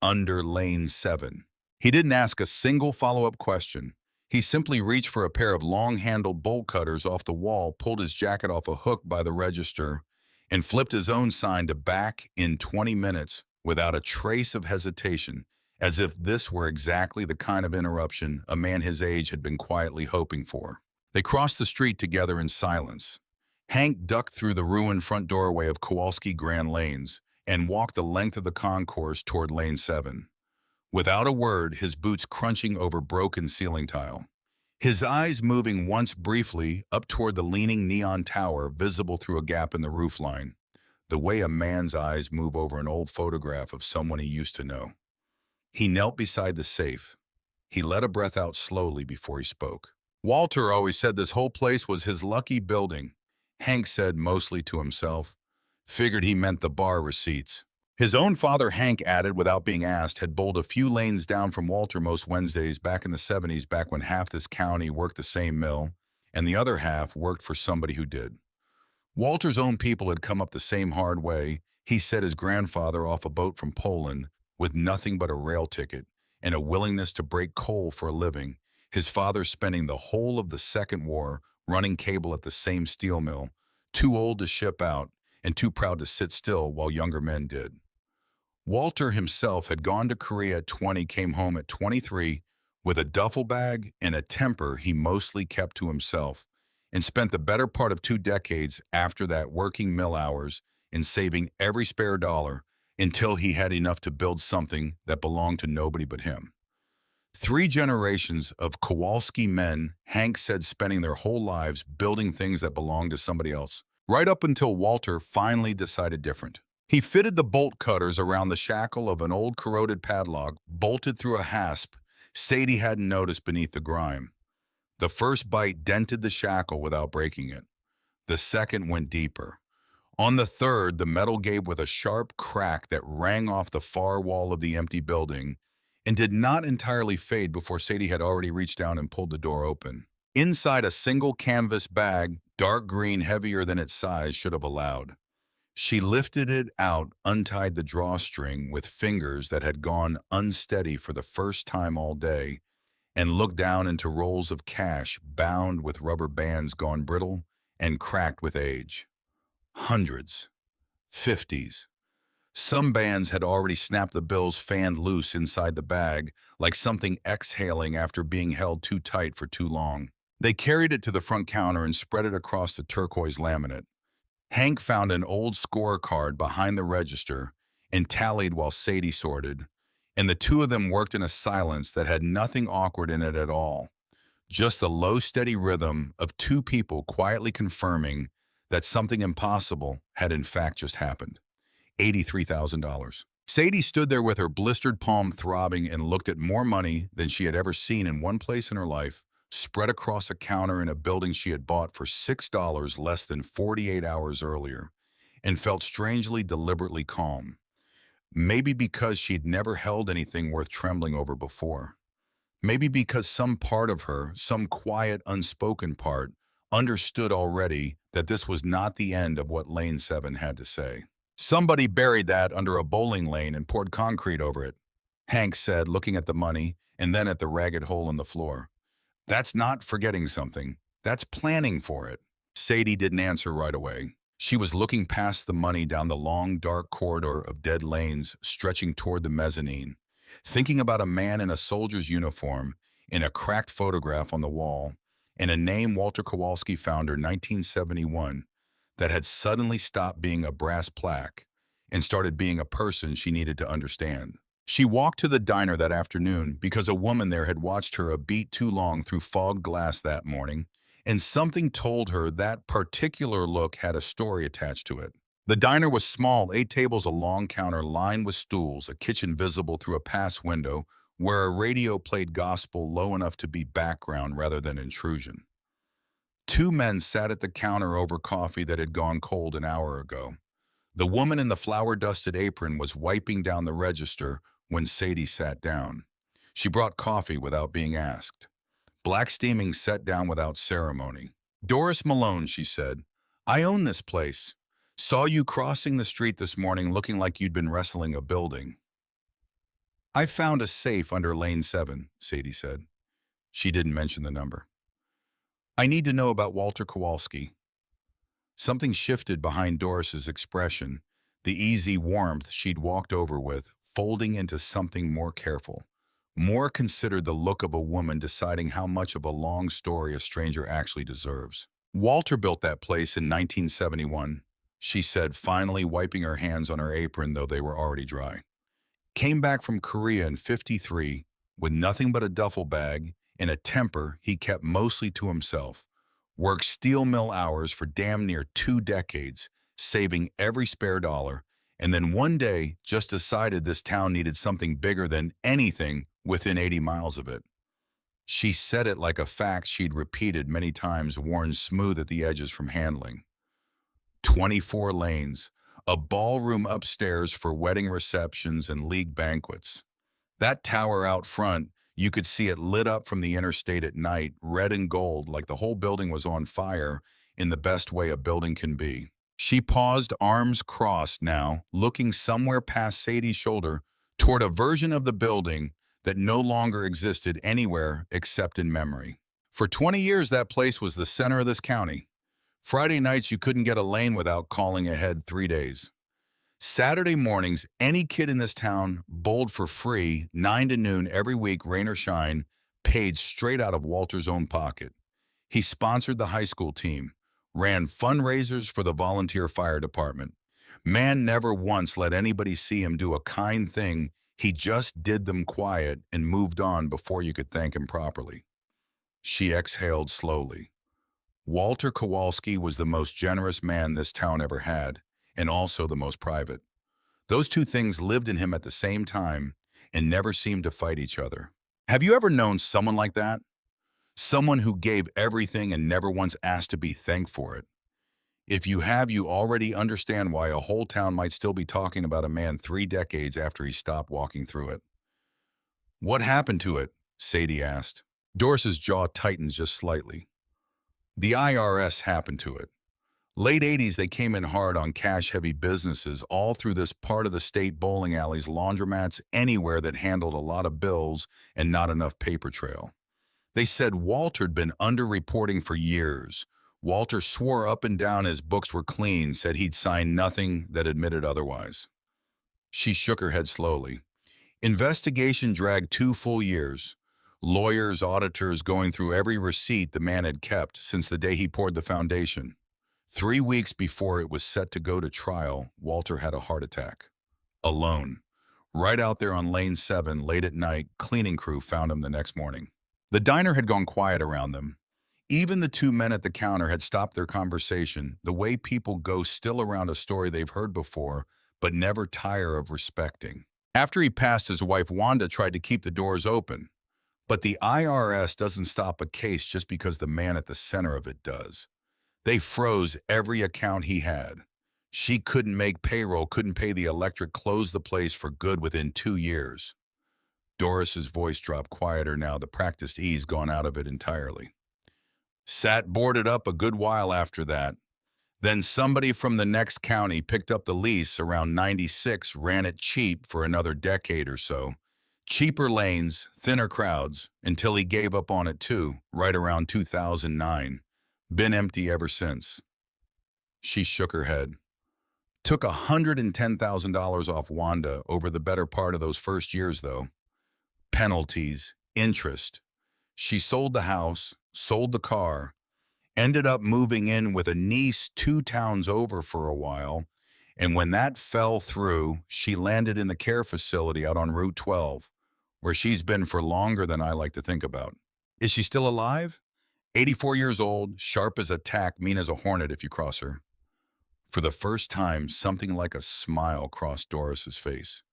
under lane 7. He didn't ask a single follow-up question. He simply reached for a pair of long-handled bolt cutters off the wall, pulled his jacket off a hook by the register, and flipped his own sign to back in 20 minutes without a trace of hesitation, as if this were exactly the kind of interruption a man his age had been quietly hoping for. They crossed the street together in silence. Hank ducked through the ruined front doorway of Kowalski Grand Lanes and walked the length of the concourse toward lane 7. Without a word, his boots crunching over broken ceiling tile. His eyes moving once briefly up toward the leaning neon tower visible through a gap in the roofline, the way a man's eyes move over an old photograph of someone he used to know. He knelt beside the safe. He let a breath out slowly before he spoke. "Walter always said this whole place was his lucky building," Hank said mostly to himself. Figured he meant the bar receipts. His own father, Hank added without being asked, had bowled a few lanes down from Walter most Wednesdays back in the 70s, back when half this county worked the same mill and the other half worked for somebody who did. Walter's own people had come up the same hard way. He set his grandfather off a boat from Poland with nothing but a rail ticket and a willingness to break coal for a living, his father spending the whole of the Second War running cable at the same steel mill, too old to ship out and too proud to sit still while younger men did. Walter himself had gone to Korea at 20, came home at 23 with a duffel bag and a temper he mostly kept to himself, and spent the better part of 2 decades after that working mill hours and saving every spare dollar until he had enough to build something that belonged to nobody but him. 3 generations of Kowalski men, Hank said, spending their whole lives building things that belonged to somebody else, right up until Walter finally decided different. He fitted the bolt cutters around the shackle of an old corroded padlock, bolted through a hasp Sadie hadn't noticed beneath the grime. The first bite dented the shackle without breaking it. The second went deeper. On the third, the metal gave with a sharp crack that rang off the far wall of the empty building, and did not entirely fade before Sadie had already reached down and pulled the door open. Inside, a single canvas bag, dark green, heavier than its size should have allowed. She lifted it out, untied the drawstring with fingers that had gone unsteady for the first time all day, and looked down into rolls of cash bound with rubber bands gone brittle and cracked with age. Hundreds. 50s. Some bands had already snapped, the bills fanned loose inside the bag, like something exhaling after being held too tight for too long. They carried it to the front counter and spread it across the turquoise laminate. Hank found an old scorecard behind the register and tallied while Sadie sorted, and the two of them worked in a silence that had nothing awkward in it at all, just the low, steady rhythm of two people quietly confirming that something impossible had in fact just happened. $83,000. Sadie stood there with her blistered palm throbbing and looked at more money than she had ever seen in one place in her life, spread across a counter in a building she had bought for $6 less than 48 hours earlier, and felt strangely, deliberately calm. Maybe because she'd never held anything worth trembling over before. Maybe because some part of her, some quiet, unspoken part, understood already that this was not the end of what Lane 7 had to say. Somebody buried that under a bowling lane and poured concrete over it, Hank said, looking at the money and then at the ragged hole in the floor. That's not forgetting something. That's planning for it. Sadie didn't answer right away. She was looking past the money down the long, dark corridor of dead lanes stretching toward the mezzanine, thinking about a man in a soldier's uniform, in a cracked photograph on the wall, and a name Walter Kowalski found her 1971 that had suddenly stopped being a brass plaque and started being a person she needed to understand. She walked to the diner that afternoon because a woman there had watched her a beat too long through fogged glass that morning, and something told her that particular look had a story attached to it. The diner was small, 8 tables, a long counter lined with stools, a kitchen visible through a pass window where a radio played gospel low enough to be background rather than intrusion. 2 men sat at the counter over coffee that had gone cold an hour ago. The woman in the flour-dusted apron was wiping down the register when Sadie sat down. She brought coffee without being asked. Black steaming set down without ceremony. "Doris Malone," she said. "I own this place. Saw you crossing the street this morning looking like you'd been wrestling a building." "I found a safe under lane 7, Sadie said. She didn't mention the number. "I need to know about Walter Kowalski." Something shifted behind Doris's expression, the easy warmth she'd walked over with, folding into something more careful, more considered, the look of a woman deciding how much of a long story a stranger actually deserves. "Walter built that place in 1971, she said, finally wiping her hands on her apron, though they were already dry. "Came back from Korea in '53 with nothing but a duffel bag and a temper he kept mostly to himself. Worked steel mill hours for damn near 2 decades, saving every spare dollar, and then one day just decided this town needed something bigger than anything within 80 miles of it." She said it like a fact she'd repeated many times, worn smooth at the edges from handling. 24 lanes, a ballroom upstairs for wedding receptions and league banquets. That tower out front, you could see it lit up from the interstate at night, red and gold, like the whole building was on fire in the best way a building can be. She paused, arms crossed now, looking somewhere past Sadie's shoulder toward a version of the building that no longer existed anywhere except in memory. For 20 years, that place was the center of this county. Friday nights, you couldn't get a lane without calling ahead 3 days. Saturday mornings, any kid in this town bowled for free, 9 to noon every week, rain or shine, paid straight out of Walter's own pocket. He sponsored the high school team, ran fundraisers for the volunteer fire department. Man never once let anybody see him do a kind thing. He just did them quiet and moved on before you could thank him properly. She exhaled slowly. Walter Kowalski was the most generous man this town ever had, and also the most private. Those two things lived in him at the same time and never seemed to fight each other. Have you ever known someone like that? Someone who gave everything and never once asked to be thanked for it? If you have, you already understand why a whole town might still be talking about a man 3 decades after he stopped walking through it. What happened to it? Sadie asked. Doris's jaw tightened just slightly. The IRS happened to it. Late 80s, they came in hard on cash-heavy businesses all through this part of the state, bowling alleys, laundromats, anywhere that handled a lot of bills and not enough paper trail. They said Walter'd been underreporting for years. Walter swore up and down his books were clean, said he'd signed nothing that admitted otherwise. She shook her head slowly. Investigation dragged 2 full years. Lawyers, auditors going through every receipt the man had kept since the day he poured the foundation. 3 weeks before it was set to go to trial, Walter had a heart attack. Alone. Right out there on Lane 7, late at night, cleaning crew found him the next morning. The diner had gone quiet around them. Even the 2 men at the counter had stopped their conversation, the way people go still around a story they've heard before, but never tire of respecting. After he passed, his wife Wanda tried to keep the doors open. But the IRS doesn't stop a case just because the man at the center of it does. They froze every account he had. She couldn't make payroll, couldn't pay the electric, closed the place for good within 2 years. Doris's voice dropped quieter now, the practiced ease gone out of it entirely. Sat boarded up a good while after that. Then somebody from the next county picked up the lease around 96, ran it cheap for another decade or so. Cheaper lanes, thinner crowds, until he gave up on it too, right around 2009. Been empty ever since. She shook her head. Took $110,000 off Wanda over the better part of those first years, though. Penalties, interest. She sold the house, sold the car, ended up moving in with a niece 2 towns over for a while, and when that fell through, she landed in the care facility out on Route 12, where she's been for longer than I like to think about. Is she still alive? 84 years old, sharp as a tack, mean as a hornet if you cross her. For the first time, something like a smile crossed Doris's face.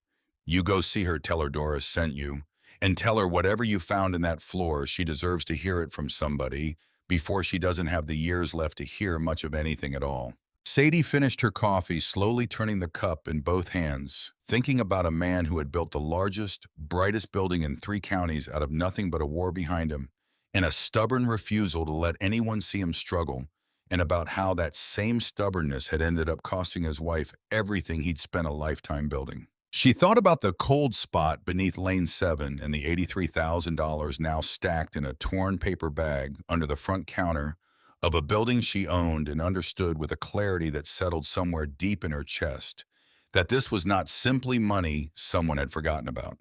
You go see her, tell her Doris sent you, and tell her whatever you found in that floor, she deserves to hear it from somebody before she doesn't have the years left to hear much of anything at all. Sadie finished her coffee, slowly turning the cup in both hands, thinking about a man who had built the largest, brightest building in 3 counties out of nothing but a war behind him, and a stubborn refusal to let anyone see him struggle, and about how that same stubbornness had ended up costing his wife everything he'd spent a lifetime building. She thought about the cold spot beneath Lane 7 and the $83,000 now stacked in a torn paper bag under the front counter of a building she owned, and understood with a clarity that settled somewhere deep in her chest that this was not simply money someone had forgotten about.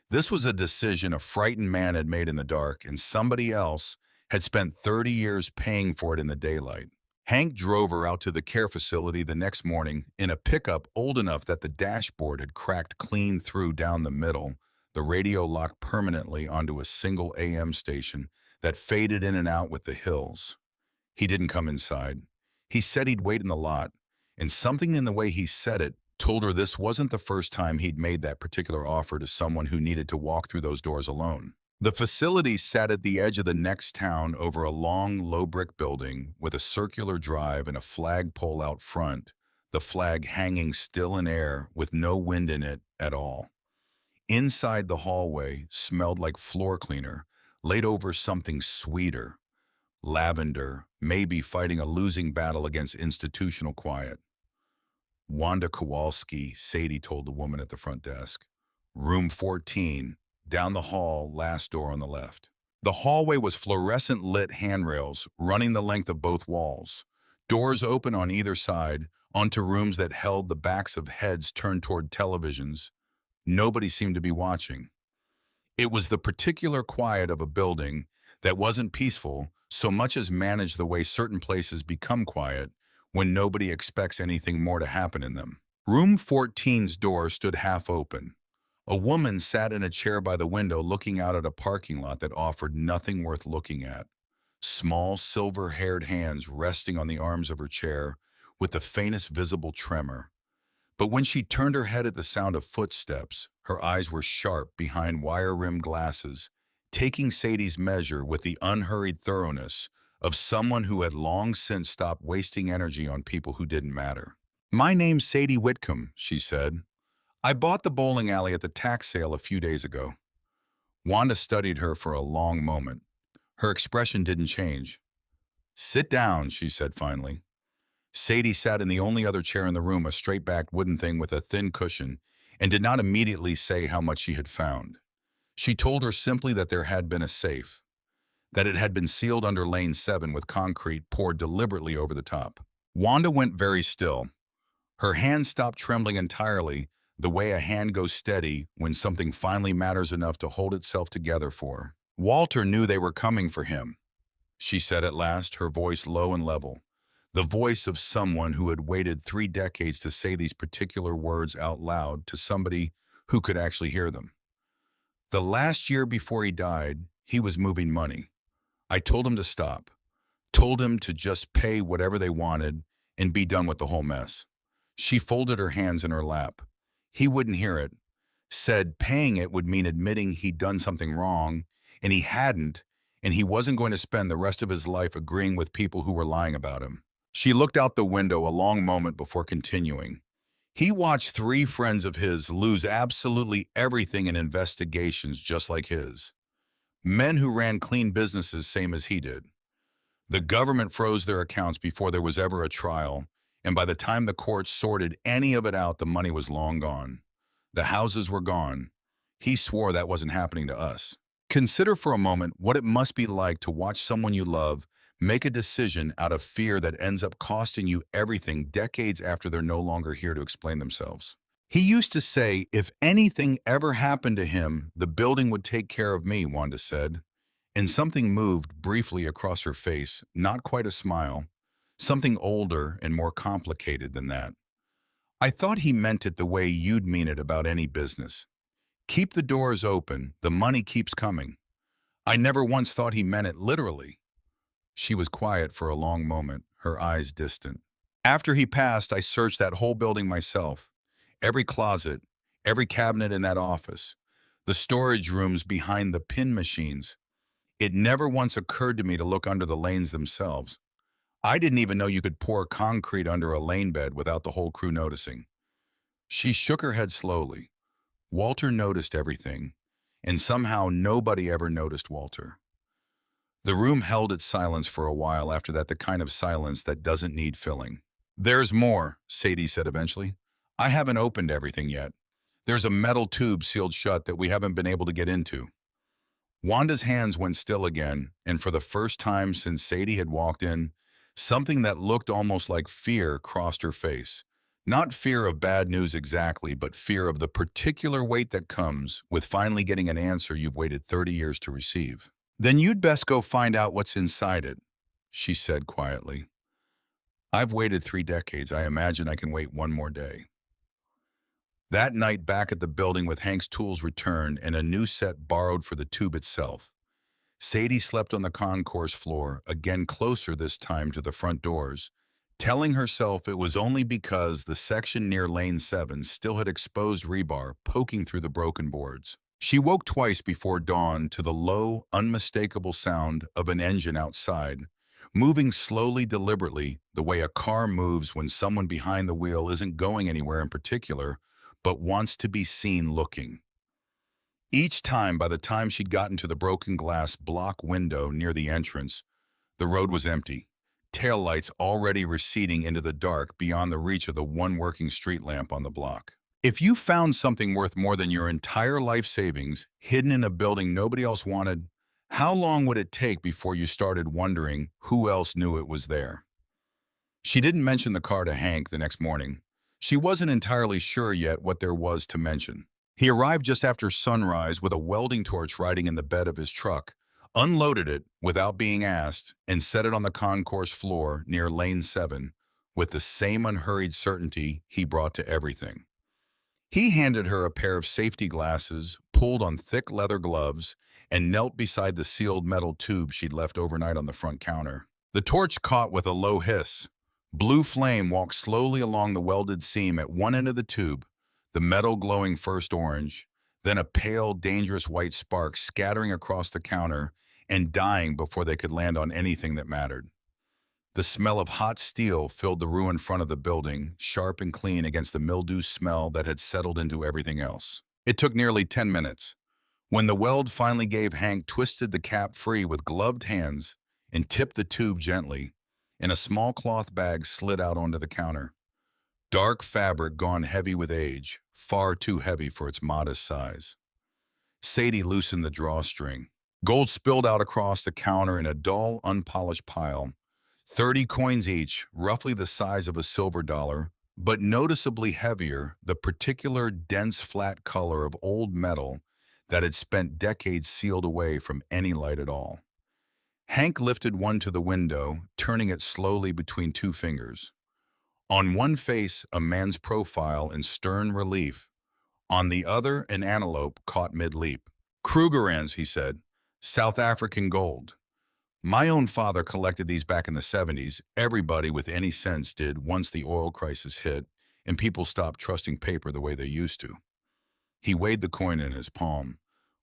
This was a decision a frightened man had made in the dark, and somebody else had spent 30 years paying for it in the daylight. Hank drove her out to the care facility the next morning in a pickup old enough that the dashboard had cracked clean through down the middle, the radio locked permanently onto a single AM station that faded in and out with the hills. He didn't come inside. He said he'd wait in the lot, and something in the way he said it told her this wasn't the first time he'd made that particular offer to someone who needed to walk through those doors alone. The facility sat at the edge of the next town over a long, low brick building with a circular drive and a flagpole out front, the flag hanging still in air with no wind in it at all. Inside, the hallway smelled like floor cleaner, laid over something sweeter. Lavender, maybe fighting a losing battle against institutional quiet. Wanda Kowalski, Sadie told the woman at the front desk. Room 14, down the hall, last door on the left. The hallway was fluorescent lit handrails running the length of both walls. Doors open on either side onto rooms that held the backs of heads turned toward televisions. Nobody seemed to be watching. It was the particular quiet of a building that wasn't peaceful so much as managed the way certain places become quiet when nobody expects anything more to happen in them. Room 14's door stood half open. A woman sat in a chair by the window looking out at a parking lot that offered nothing worth looking at. Small, silver-haired hands resting on the arms of her chair with the faintest visible tremor. But when she turned her head at the sound of footsteps, her eyes were sharp behind wire-rimmed glasses, taking Sadie's measure with the unhurried thoroughness of someone who had long since stopped wasting energy on people who didn't matter. My name's Sadie Whitcomb, she said. I bought the bowling alley at the tax sale a few days ago. Wanda studied her for a long moment. Her expression didn't change. "Sit down," she said finally. Sadie sat in the only other chair in the room, a straight-backed wooden thing with a thin cushion, and did not immediately say how much she had found. She told her simply that there had been a safe, that it had been sealed under Lane 7 with concrete poured deliberately over the top. Wanda went very still. Her hand stopped trembling entirely, the way a hand goes steady when something finally matters enough to hold itself together for. "Walter knew they were coming for him," she said at last, her voice low and level. The voice of someone who had waited 3 decades to say these particular words out loud to somebody who could actually hear them. "The last year before he died, he was moving money. I told him to stop, told him to just pay whatever they wanted and be done with the whole mess." She folded her hands in her lap. He wouldn't hear it. Said paying it would mean admitting he'd done something wrong, and he hadn't, and he wasn't going to spend the rest of his life agreeing with people who were lying about him. She looked out the window a long moment before continuing. He watched 3 friends of his lose absolutely everything in investigations just like his. Men who ran clean businesses same as he did. The government froze their accounts before there was ever a trial, and by the time the courts sorted any of it out, the money was long gone. The houses were gone. He swore that wasn't happening to us. Consider for a moment what it must be like to watch someone you love make a decision out of fear that ends up costing you everything decades after they're no longer here to explain themselves. "He used to say if anything ever happened to him, the building would take care of me," Wanda said. And something moved briefly across her face, not quite a smile, something older and more complicated than that. "I thought he meant it the way you'd mean it about any business. Keep the doors open, the money keeps coming. I never once thought he meant it literally." She was quiet for a long moment, her eyes distant. "After he passed, I searched that whole building myself. Every closet, every cabinet in that office, the storage rooms behind the pin machines. It never once occurred to me to look under the lanes themselves. I didn't even know you could pour concrete under a lane bed without the whole crew noticing." She shook her head slowly. Walter noticed everything, and somehow nobody ever noticed Walter. The room held its silence for a while after that, the kind of silence that doesn't need filling. "There's more," Sadie said eventually. "I haven't opened everything yet. There's a metal tube sealed shut that we haven't been able to get into." Wanda's hands went still again, and for the first time since Sadie had walked in, something that looked almost like fear crossed her face. Not fear of bad news exactly, but fear of the particular weight that comes with finally getting an answer you've waited 30 years to receive. "Then you'd best go find out what's inside it," she said quietly. "I've waited 3 decades. I imagine I can wait one more day." That night back at the building with Hank's tools returned and a new set borrowed for the tube itself, Sadie slept on the concourse floor, again closer this time to the front doors, telling herself it was only because the section near Lane 7 still had exposed rebar poking through the broken boards. She woke twice before dawn to the low, unmistakable sound of an engine outside, moving slowly, deliberately, the way a car moves when someone behind the wheel isn't going anywhere in particular, but wants to be seen looking. Each time, by the time she'd gotten to the broken glass block window near the entrance, the road was empty, taillights already receding into the dark beyond the reach of the one working street lamp on the block. If you found something worth more than your entire life savings hidden in a building nobody else wanted, how long would it take before you started wondering who else knew it was there? She didn't mention the car to Hank the next morning. She wasn't entirely sure yet what there was to mention. He arrived just after sunrise with a welding torch riding in the bed of his truck, unloaded it without being asked, and set it on the concourse floor near Lane 7 with the same unhurried certainty he brought to everything. He handed her a pair of safety glasses, pulled on thick leather gloves, and knelt beside the sealed metal tube she'd left overnight on the front counter. The torch caught with a low hiss. Blue flame walked slowly along the welded seam at one end of the tube, the metal glowing first orange, then a pale, dangerous white spark scattering across the counter and dying before they could land on anything that mattered. The smell of hot steel filled the ruined front of the building, sharp and clean against the mildew smell that had settled into everything else. It took nearly 10 minutes. When the weld finally gave, Hank twisted the cap free with gloved hands and tipped the tube gently, and a small cloth bag slid out onto the counter. Dark fabric gone heavy with age, far too heavy for its modest size. Sadie loosened the drawstring. Gold spilled out across the counter in a dull, unpolished pile. 30 coins each, roughly the size of a silver dollar, but noticeably heavier, the particular dense flat color of old metal that had spent decades sealed away from any light at all. Hank lifted one to the window, turning it slowly between two fingers. On one face, a man's profile in stern relief. On the other, an antelope caught mid-leap. Krugerrands, he said. South African gold. My own father collected these back in the 70s. Everybody with any sense did once the oil crisis hit and people stopped trusting paper the way they used to. He weighed the coin in his palm.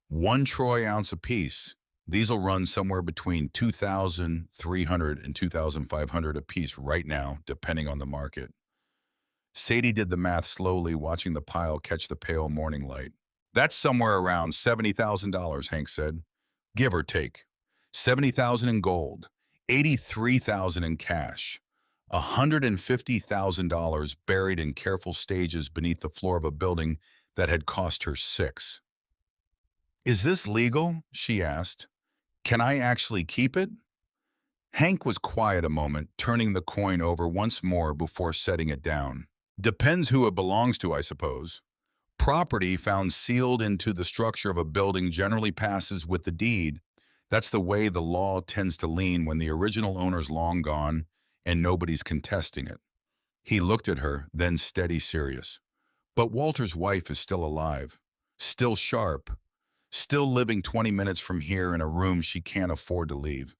1 troy ounce apiece. These'll run somewhere between 2,300 and 2,500 apiece right now, depending on the market. Sadie did the math slowly, watching the pile catch the pale morning light. That's somewhere around $70,000, Hank said. Give or take. $70,000 in gold, $83,000 in cash, $150,000 buried in careful stages beneath the floor of a building that had cost her $6. Is this legal? She asked. Can I actually keep it? Hank was quiet a moment, turning the coin over once more before setting it down. Depends who it belongs to, I suppose. Property found sealed into the structure of a building generally passes with the deed. That's the way the law tends to lean when the original owner's long gone and nobody's contesting it. He looked at her, then steady serious. But Walter's wife is still alive, still sharp, still living 20 minutes from here in a room she can't afford to leave.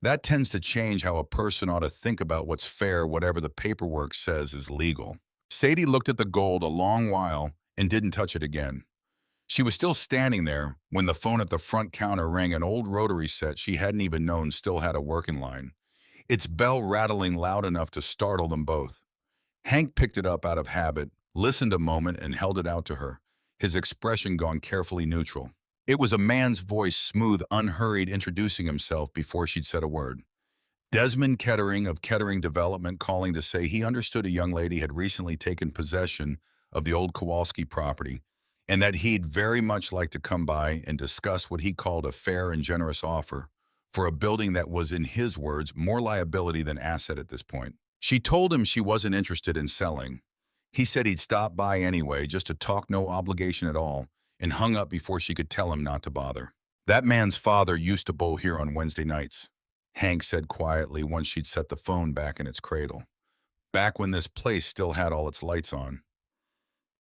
That tends to change how a person ought to think about what's fair, whatever the paperwork says is legal. Sadie looked at the gold a long while and didn't touch it again. She was still standing there when the phone at the front counter rang, an old rotary set she hadn't even known still had a working line, its bell rattling loud enough to startle them both. Hank picked it up out of habit, listened a moment, and held it out to her, his expression gone carefully neutral. It was a man's voice, smooth, unhurried, introducing himself before she'd said a word. Desmond Kettering of Kettering Development, calling to say he understood a young lady had recently taken possession of the old Kowalski property, and that he'd very much like to come by and discuss what he called a fair and generous offer for a building that was, in his words, more liability than asset at this point. She told him she wasn't interested in selling. He said he'd stop by anyway, just to talk, no obligation at all, and hung up before she could tell him not to bother. That man's father used to bowl here on Wednesday nights, Hank said quietly once she'd set the phone back in its cradle. Back when this place still had all its lights on.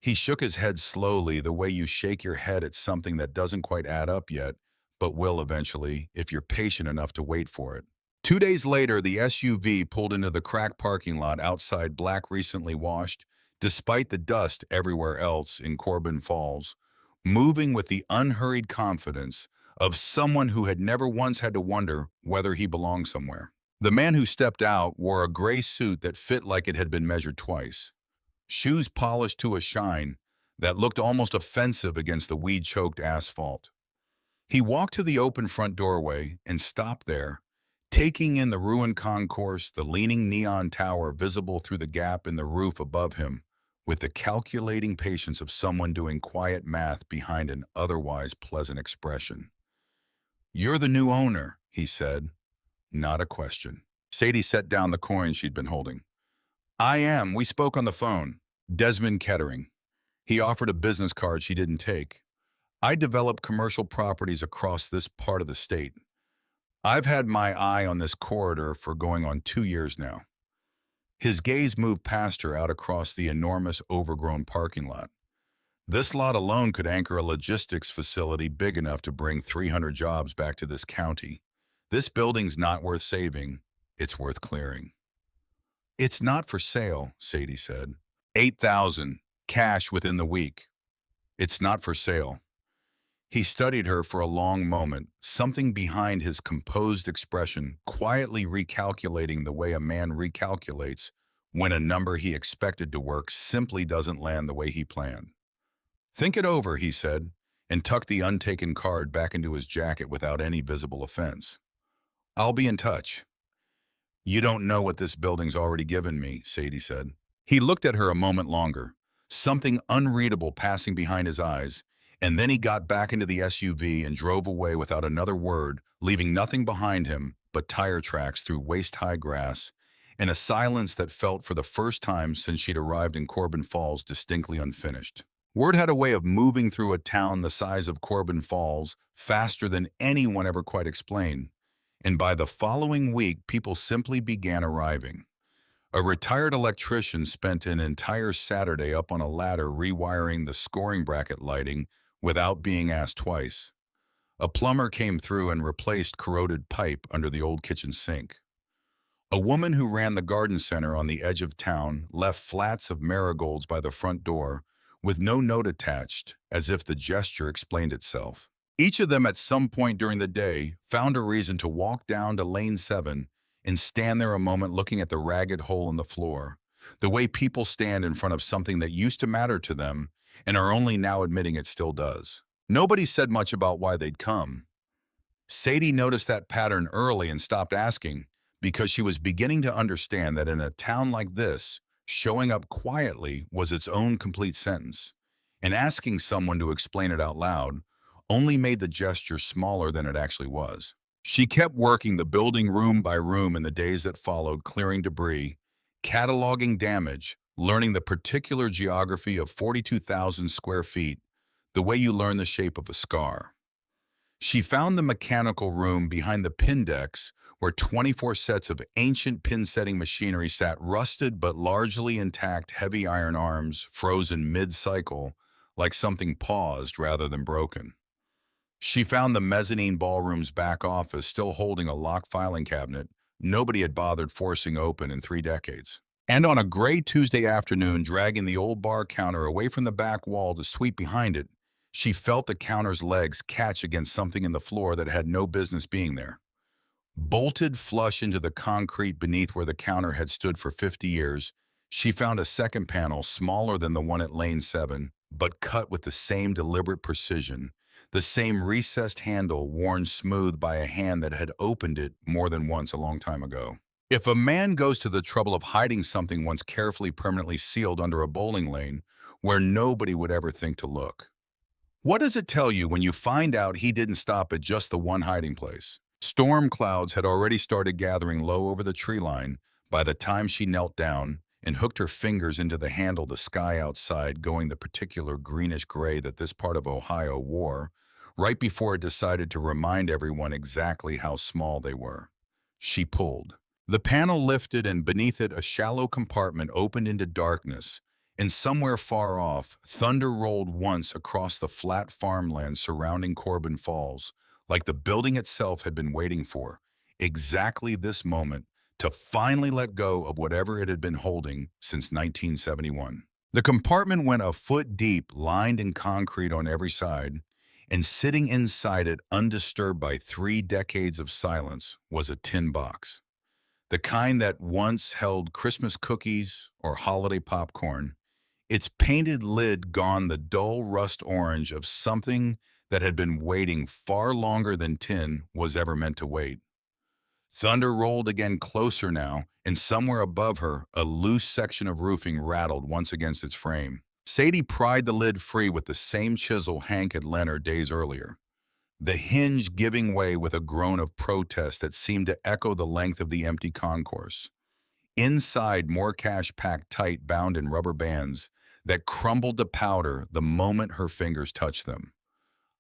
He shook his head slowly, the way you shake your head at something that doesn't quite add up yet, but will eventually, if you're patient enough to wait for it. 2 days later, the SUV pulled into the cracked parking lot outside Black Recently Washed, despite the dust everywhere else in Corbin Falls, moving with the unhurried confidence of someone who had never once had to wonder whether he belonged somewhere. The man who stepped out wore a gray suit that fit like it had been measured twice. Shoes polished to a shine that looked almost offensive against the weed-choked asphalt. He walked to the open front doorway and stopped there, taking in the ruined concourse, the leaning neon tower visible through the gap in the roof above him, with the calculating patience of someone doing quiet math behind an otherwise pleasant expression. "You're the new owner," he said. Not a question. Sadie set down the coin she'd been holding. "I am. We spoke on the phone. Desmond Kettering." He offered a business card she didn't take. "I develop commercial properties across this part of the state. I've had my eye on this corridor for going on 2 years now." His gaze moved past her out across the enormous overgrown parking lot. "This lot alone could anchor a logistics facility big enough to bring 300 jobs back to this county. This building's not worth saving. It's worth clearing." "It's not for sale," Sadie said. $8,000, cash within the week. "It's not for sale." He studied her for a long moment, something behind his composed expression quietly recalculating the way a man recalculates when a number he expected to work simply doesn't land the way he planned. "Think it over," he said. and tucked the untaken card back into his jacket without any visible offense. "I'll be in touch." "You don't know what this building's already given me," Sadie said. He looked at her a moment longer, something unreadable passing behind his eyes, and then he got back into the SUV and drove away without another word, leaving nothing behind him but tire tracks through waist-high grass and a silence that felt for the first time since she'd arrived in Corbin Falls distinctly unfinished. Word had a way of moving through a town the size of Corbin Falls faster than anyone ever quite explained, and by the following week, people simply began arriving. A retired electrician spent an entire Saturday up on a ladder rewiring the scoring bracket lighting without being asked twice. A plumber came through and replaced corroded pipe under the old kitchen sink. A woman who ran the garden center on the edge of town left flats of marigolds by the front door with no note attached, as if the gesture explained itself. Each of them at some point during the day found a reason to walk down to Lane 7 and stand there a moment looking at the ragged hole in the floor, the way people stand in front of something that used to matter to them and are only now admitting it still does. Nobody said much about why they'd come. Sadie noticed that pattern early and stopped asking because she was beginning to understand that in a town like this, showing up quietly was its own complete sentence, and asking someone to explain it out loud only made the gesture smaller than it actually was. She kept working the building room by room in the days that followed, clearing debris, cataloging damage, learning the particular geography of 42,000 square feet, the way you learn the shape of a scar. She found the mechanical room behind the pin decks where 24 sets of ancient pin-setting machinery sat, rusted but largely intact heavy iron arms frozen mid-cycle like something paused rather than broken. She found the mezzanine ballroom's back office still holding a locked filing cabinet nobody had bothered forcing open in 3 decades. And on a gray Tuesday afternoon, dragging the old bar counter away from the back wall to sweep behind it, she felt the counter's legs catch against something in the floor that had no business being there. Bolted flush into the concrete beneath where the counter had stood for 50 years, she found a second panel smaller than the one at Lane 7, but cut with the same deliberate precision, the same recessed handle worn smooth by a hand that had opened it more than once a long time ago. If a man goes to the trouble of hiding something once carefully permanently sealed under a bowling lane where nobody would ever think to look, what does it tell you when you find out he didn't stop at just the one hiding place? Storm clouds had already started gathering low over the tree line by the time she knelt down and hooked her fingers into the handle, the sky outside going the particular greenish-gray that this part of Ohio wore, right before it decided to remind everyone exactly how small they were. She pulled. The panel lifted, and beneath it a shallow compartment opened into darkness, and somewhere far off, thunder rolled once across the flat farmland surrounding Corbin Falls, like the building itself had been waiting for, exactly this moment, to finally let go of whatever it had been holding since 1971. The compartment went a foot deep, lined in concrete on every side, and sitting inside it, undisturbed by 3 decades of silence, was a tin box. The kind that once held Christmas cookies or holiday popcorn, its painted lid gone the dull rust orange of something that had been waiting far longer than tin was ever meant to wait. Thunder rolled again, closer now, and somewhere above her, a loose section of roofing rattled once against its frame. Sadie pried the lid free with the same chisel Hank had lent her days earlier, the hinge giving way with a groan of protest that seemed to echo the length of the empty concourse. Inside, more cash packed tight, bound in rubber bands that crumbled to powder the moment her fingers touched them.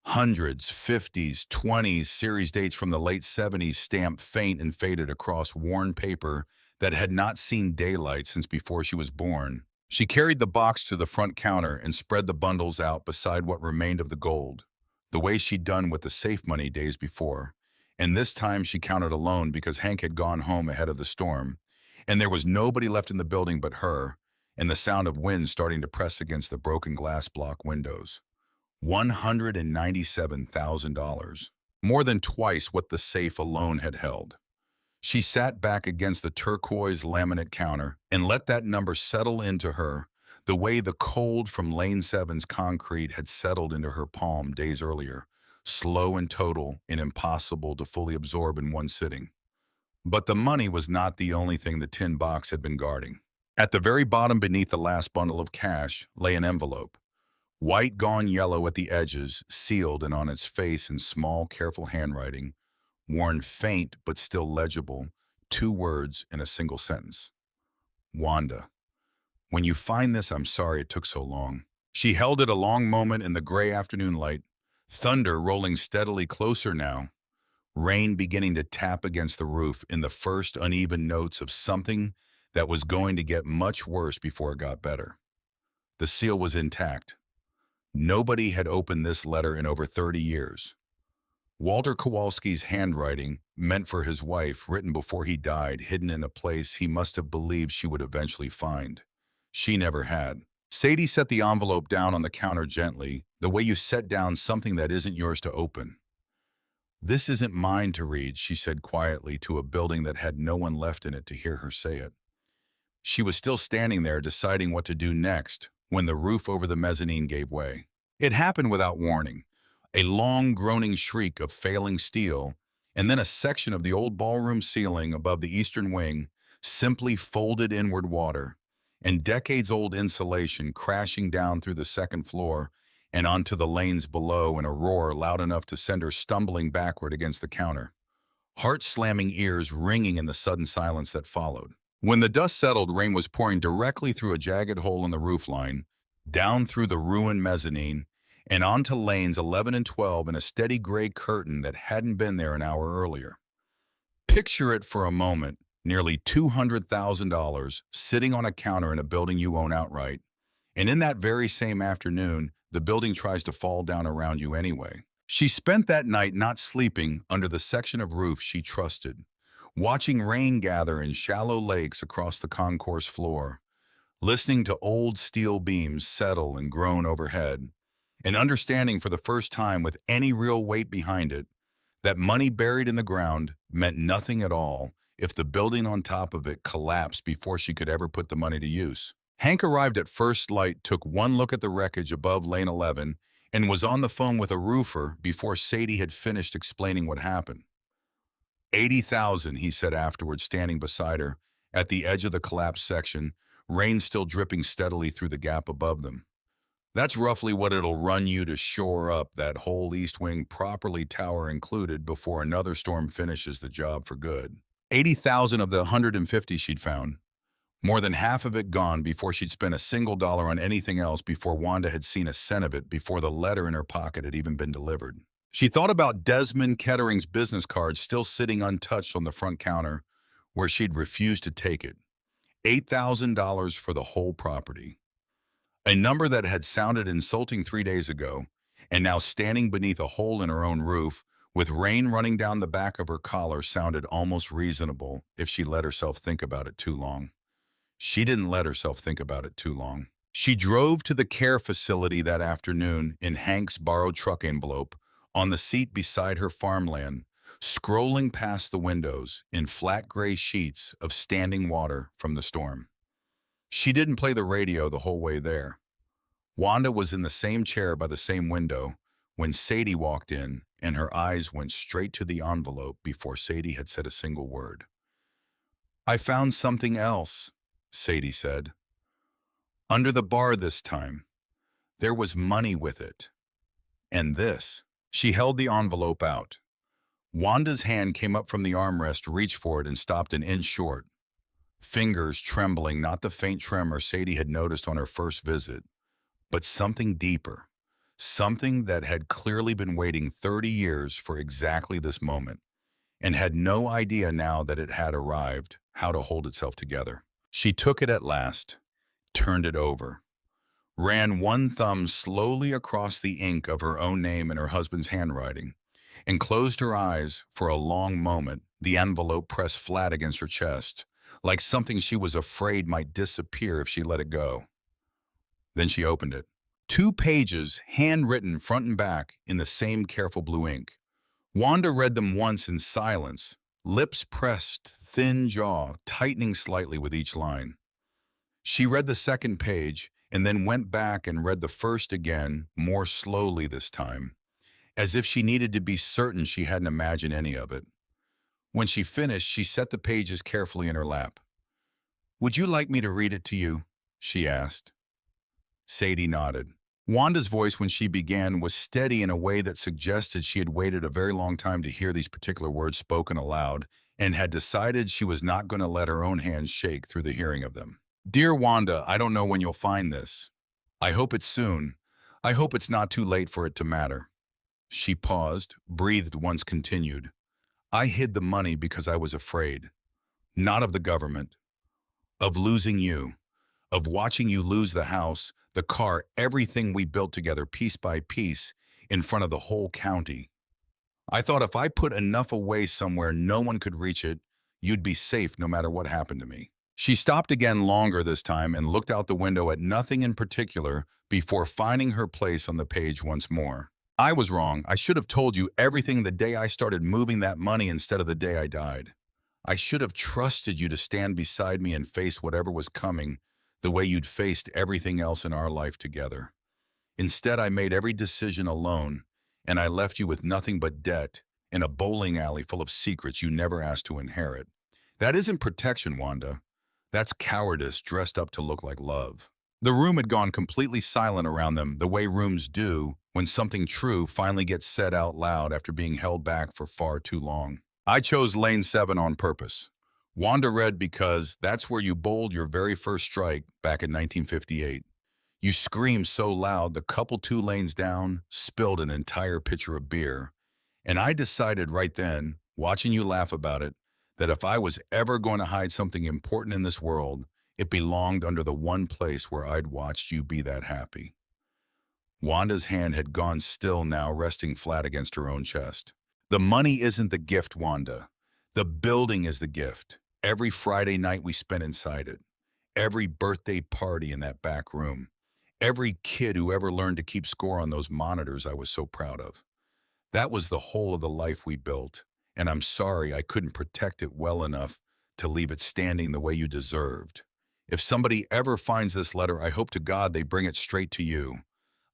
Hundreds, 50s, 20s, series dates from the late 70s stamped faint and faded across worn paper that had not seen daylight since before she was born. She carried the box to the front counter and spread the bundles out beside what remained of the gold, the way she'd done with the safe money days before. And this time she counted alone because Hank had gone home ahead of the storm, and there was nobody left in the building but her, and the sound of wind starting to press against the broken glass block windows. $197,000, more than twice what the safe alone had held. She sat back against the turquoise laminate counter and let that number settle into her, The way the cold from Lane 7's concrete had settled into her palm days earlier, slow and total and impossible to fully absorb in one sitting. But the money was not the only thing the tin box had been guarding. At the very bottom beneath the last bundle of cash lay an envelope, white gone yellow at the edges, sealed and on its face in small, careful handwriting, worn faint but still legible, 2 words in a single sentence. Wanda. When you find this, I'm sorry it took so long. She held it a long moment in the gray afternoon light, thunder rolling steadily closer now, rain beginning to tap against the roof in the first uneven notes of something that was going to get much worse before it got better. The seal was intact. Nobody had opened this letter in over 30 years. Walter Kowalski's handwriting, meant for his wife, written before he died, hidden in a place he must have believed she would eventually find. She never had. Sadie set the envelope down on the counter gently, the way you set down something that isn't yours to open. "This isn't mine to read," she said quietly to a building that had no one left in it to hear her say it. She was still standing there deciding what to do next when the roof over the mezzanine gave way. It happened without warning. A long groaning shriek of failing steel, and then a section of the old ballroom ceiling above the eastern wing simply folded inward water, and decades-old insulation crashing down through the second floor and onto the lanes below in a roar loud enough to send her stumbling backward against the counter, heart-slamming ears ringing in the sudden silence that followed. When the dust settled, rain was pouring directly through a jagged hole in the roofline, down through the ruined mezzanine, and onto lanes 11 and 12 in a steady gray curtain that hadn't been there an hour earlier. Picture it for a moment, nearly $200,000 sitting on a counter in a building you own outright, and in that very same afternoon, the building tries to fall down around you anyway. She spent that night not sleeping under the section of roof she trusted, watching rain gather in shallow lakes across the concourse floor, listening to old steel beams settle and groan overhead, and understanding for the first time with any real weight behind it that money buried in the ground meant nothing at all if the building on top of it collapsed before she could ever put the money to use. Hank arrived at first light, took one look at the wreckage above lane 11, and was on the phone with a roofer before Sadie had finished explaining what happened. 80,000, he said afterwards, standing beside her at the edge of the collapsed section, rain still dripping steadily through the gap above them. "That's roughly what it'll run you to shore up that whole east wing, properly tower included, before another storm finishes the job for good." 80,000 of the 150 she'd found. More than half of it gone before she'd spent a single dollar on anything else, before Wanda had seen a cent of it, before the letter in her pocket had even been delivered. She thought about Desmond Kettering's business card still sitting untouched on the front counter, where she'd refused to take it. $8,000 for the whole property. A number that had sounded insulting 3 days ago, and now standing beneath a hole in her own roof, with rain running down the back of her collar, sounded almost reasonable if she let herself think about it too long. She didn't let herself think about it too long. She drove to the care facility that afternoon in Hank's borrowed truck envelope, on the seat beside her farmland, scrolling past the windows in flat gray sheets of standing water from the storm. She didn't play the radio the whole way there. Wanda was in the same chair by the same window when Sadie walked in, and her eyes went straight to the envelope before Sadie had said a single word. "I found something else," Sadie said. "Under the bar this time. There was money with it. And this." She held the envelope out. Wanda's hand came up from the armrest, reached for it, and stopped an inch short. Fingers trembling, not the faint tremor Sadie had noticed on her first visit, but something deeper. Something that had clearly been waiting 30 years for exactly this moment, and had no idea now that it had arrived how to hold itself together. She took it at last, turned it over, ran one thumb slowly across the ink of her own name and her husband's handwriting, and closed her eyes for a long moment, the envelope pressed flat against her chest, like something she was afraid might disappear if she let it go. Then she opened it. 2 pages, handwritten front and back in the same careful blue ink. Wanda read them once in silence, lips pressed, thin jaw tightening slightly with each line. She read the second page, and then went back and read the first again, more slowly this time, as if she needed to be certain she hadn't imagined any of it. When she finished, she set the pages carefully in her lap. "Would you like me to read it to you?" she asked. Sadie nodded. Wanda's voice when she began was steady in a way that suggested she had waited a very long time to hear these particular words spoken aloud and had decided she was not going to let her own hands shake through the hearing of them. "Dear Wanda, I don't know when you'll find this. I hope it's soon. I hope it's not too late for it to matter." She paused, breathed once continued. "I hid the money because I was afraid. Not of the government. Of losing you. Of watching you lose the house, the car, everything we built together piece by piece in front of the whole county. I thought if I put enough away somewhere no one could reach it, you'd be safe no matter what happened to me." She stopped again longer this time and looked out the window at nothing in particular before finding her place on the page once more. "I was wrong. I should have told you everything the day I started moving that money instead of the day I died. I should have trusted you to stand beside me and face whatever was coming the way you'd faced everything else in our life together. Instead, I made every decision alone, and I left you with nothing but debt in a bowling alley full of secrets you never asked to inherit. That isn't protection, Wanda. That's cowardice dressed up to look like love." The room had gone completely silent around them, the way rooms do when something true finally gets said out loud after being held back for far too long. "I chose lane 7 on purpose." Wanda read because that's where you bowled your very first strike back in 1958. You screamed so loud the couple 2 lanes down spilled an entire pitcher of beer. And I decided right then, watching you laugh about it, that if I was ever going to hide something important in this world, it belonged under the one place where I'd watched you be that happy. Wanda's hand had gone still now, resting flat against her own chest. "The money isn't the gift, Wanda. The building is the gift. Every Friday night we spent inside it. Every birthday party in that back room. Every kid who ever learned to keep score on those monitors I was so proud of. That was the whole of the life we built, and I'm sorry I couldn't protect it well enough to leave it standing the way you deserved. If somebody ever finds this letter, I hope to God they bring it straight to you.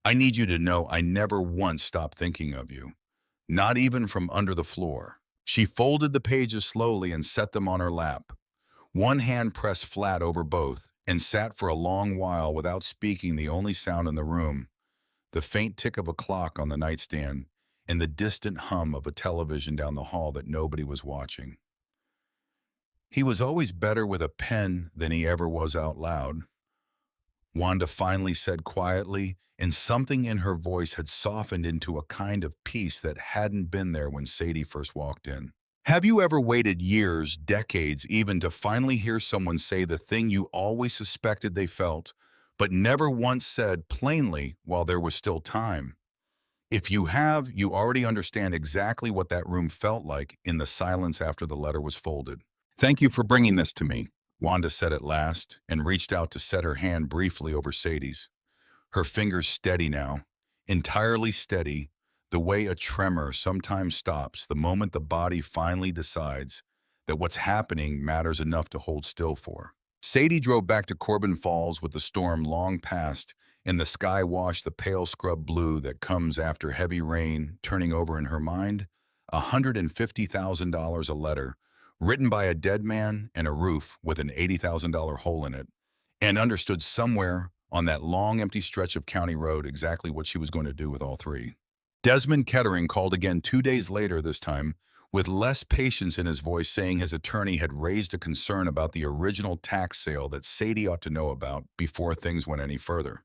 I need you to know I never once stopped thinking of you. Not even from under the floor." She folded the pages slowly and set them on her lap. One hand pressed flat over both, and sat for a long while without speaking, the only sound in the room, the faint tick of a clock on the nightstand, and the distant hum of a television down the hall that nobody was watching. "He was always better with a pen than he ever was out loud," Wanda finally said quietly, and something in her voice had softened into a kind of peace that hadn't been there when Sadie first walked in. "Have you ever waited years, decades even, to finally hear someone say the thing you always suspected they felt, but never once said plainly while there was still time? If you have, you already understand exactly what that room felt like in the silence after the letter was folded. Thank you for bringing this to me," Wanda said at last, and reached out to set her hand briefly over Sadie's. Her fingers steady now, entirely steady, the way a tremor sometimes stops the moment the body finally decides that what's happening matters enough to hold still for. Sadie drove back to Corbin Falls with the storm long past, and the sky washed the pale scrub blue that comes after heavy rain, turning over in her mind $150,000 a letter, written by a dead man and a roof with an $80,000 hole in it, and understood somewhere on that long empty stretch of county road exactly what she was going to do with all three. Desmond Kettering called again 2 days later, this time with less patience in his voice, saying his attorney had raised a concern about the original tax sale that Sadie ought to know about before things went any further.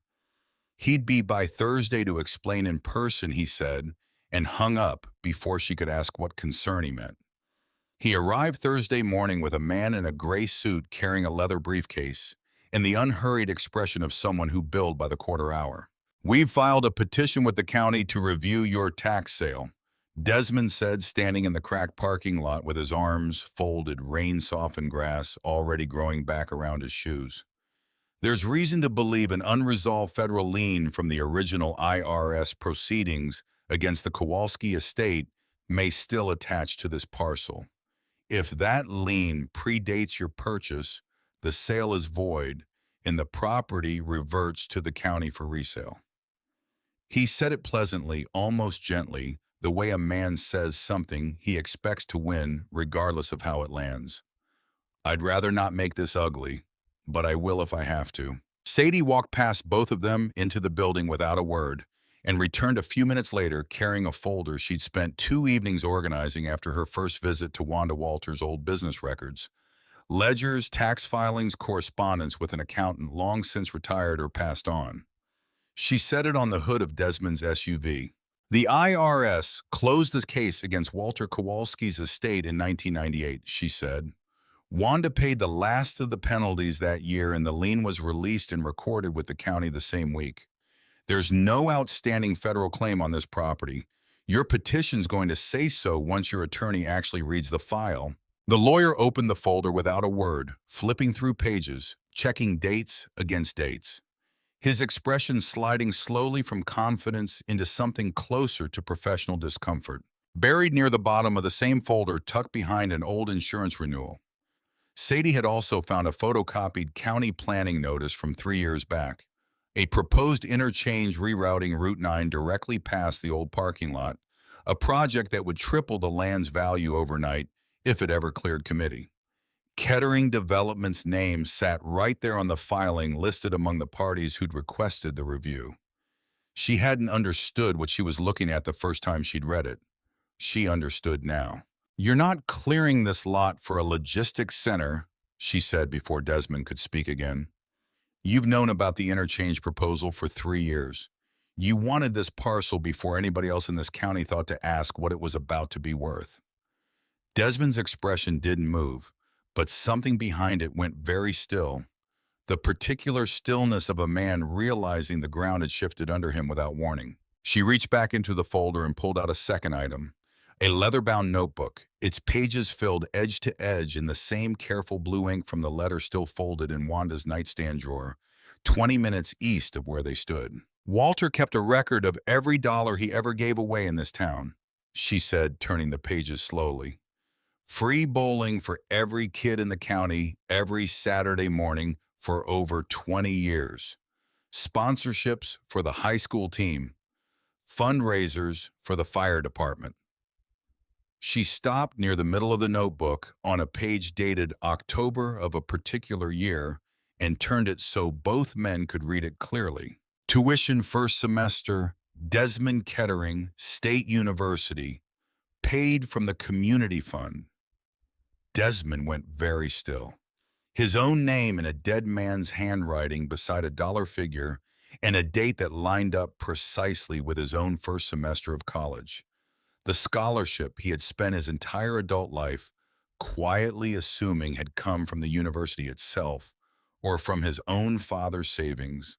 He'd be by Thursday to explain in person, he said, and hung up before she could ask what concern he meant. He arrived Thursday morning with a man in a gray suit carrying a leather briefcase and the unhurried expression of someone who billed by the quarter hour. "We've filed a petition with the county to review your tax sale," Desmond said, standing in the cracked parking lot with his arms folded, rain-softened grass already growing back around his shoes. "There's reason to believe an unresolved federal lien from the original IRS proceedings against the Kowalski estate may still attach to this parcel. If that lien predates your purchase, the sale is void, and the property reverts to the county for resale. He said it pleasantly, almost gently, the way a man says something he expects to win regardless of how it lands. I'd rather not make this ugly, but I will if I have to. Sadie walked past both of them into the building without a word and returned a few minutes later carrying a folder she'd spent 2 evenings organizing after her first visit to Wanda Walters' old business records. Ledgers, tax filings, correspondence with an accountant long since retired or passed on. She set it on the hood of Desmond's SUV. The IRS closed the case against Walter Kowalski's estate in 1998, she said. Wanda paid the last of the penalties that year and the lien was released and recorded with the county the same week. There's no outstanding federal claim on this property. Your petition's going to say so once your attorney actually reads the file. The lawyer opened the folder without a word, flipping through pages, checking dates against dates. His expression sliding slowly from confidence into something closer to professional discomfort. Buried near the bottom of the same folder tucked behind an old insurance renewal. Sadie had also found a photocopied county planning notice from 3 years back. A proposed interchange rerouting Route 9 directly past the old parking lot, a project that would triple the land's value overnight if it ever cleared committee. Kettering Development's name sat right there on the filing listed among the parties who'd requested the review. She hadn't understood what she was looking at the first time she'd read it. She understood now. You're not clearing this lot for a logistics center, she said before Desmond could speak again. You've known about the interchange proposal for 3 years. You wanted this parcel before anybody else in this county thought to ask what it was about to be worth. Desmond's expression didn't move, but something behind it went very still. The particular stillness of a man realizing the ground had shifted under him without warning. She reached back into the folder and pulled out a second item. A leather-bound notebook, its pages filled edge to edge in the same careful blue ink from the letter still folded in Wanda's nightstand drawer, 20 minutes east of where they stood. Walter kept a record of every dollar he ever gave away in this town, she said, turning the pages slowly. Free bowling for every kid in the county every Saturday morning for over 20 years. Sponsorships for the high school team. Fundraisers for the fire department. She stopped near the middle of the notebook on a page dated October of a particular year and turned it so both men could read it clearly. Tuition first semester, Desmond Kettering, State University, paid from the community fund. Desmond went very still. His own name in a dead man's handwriting beside a dollar figure and a date that lined up precisely with his own first semester of college. The scholarship he had spent his entire adult life quietly assuming had come from the university itself, or from his own father's savings,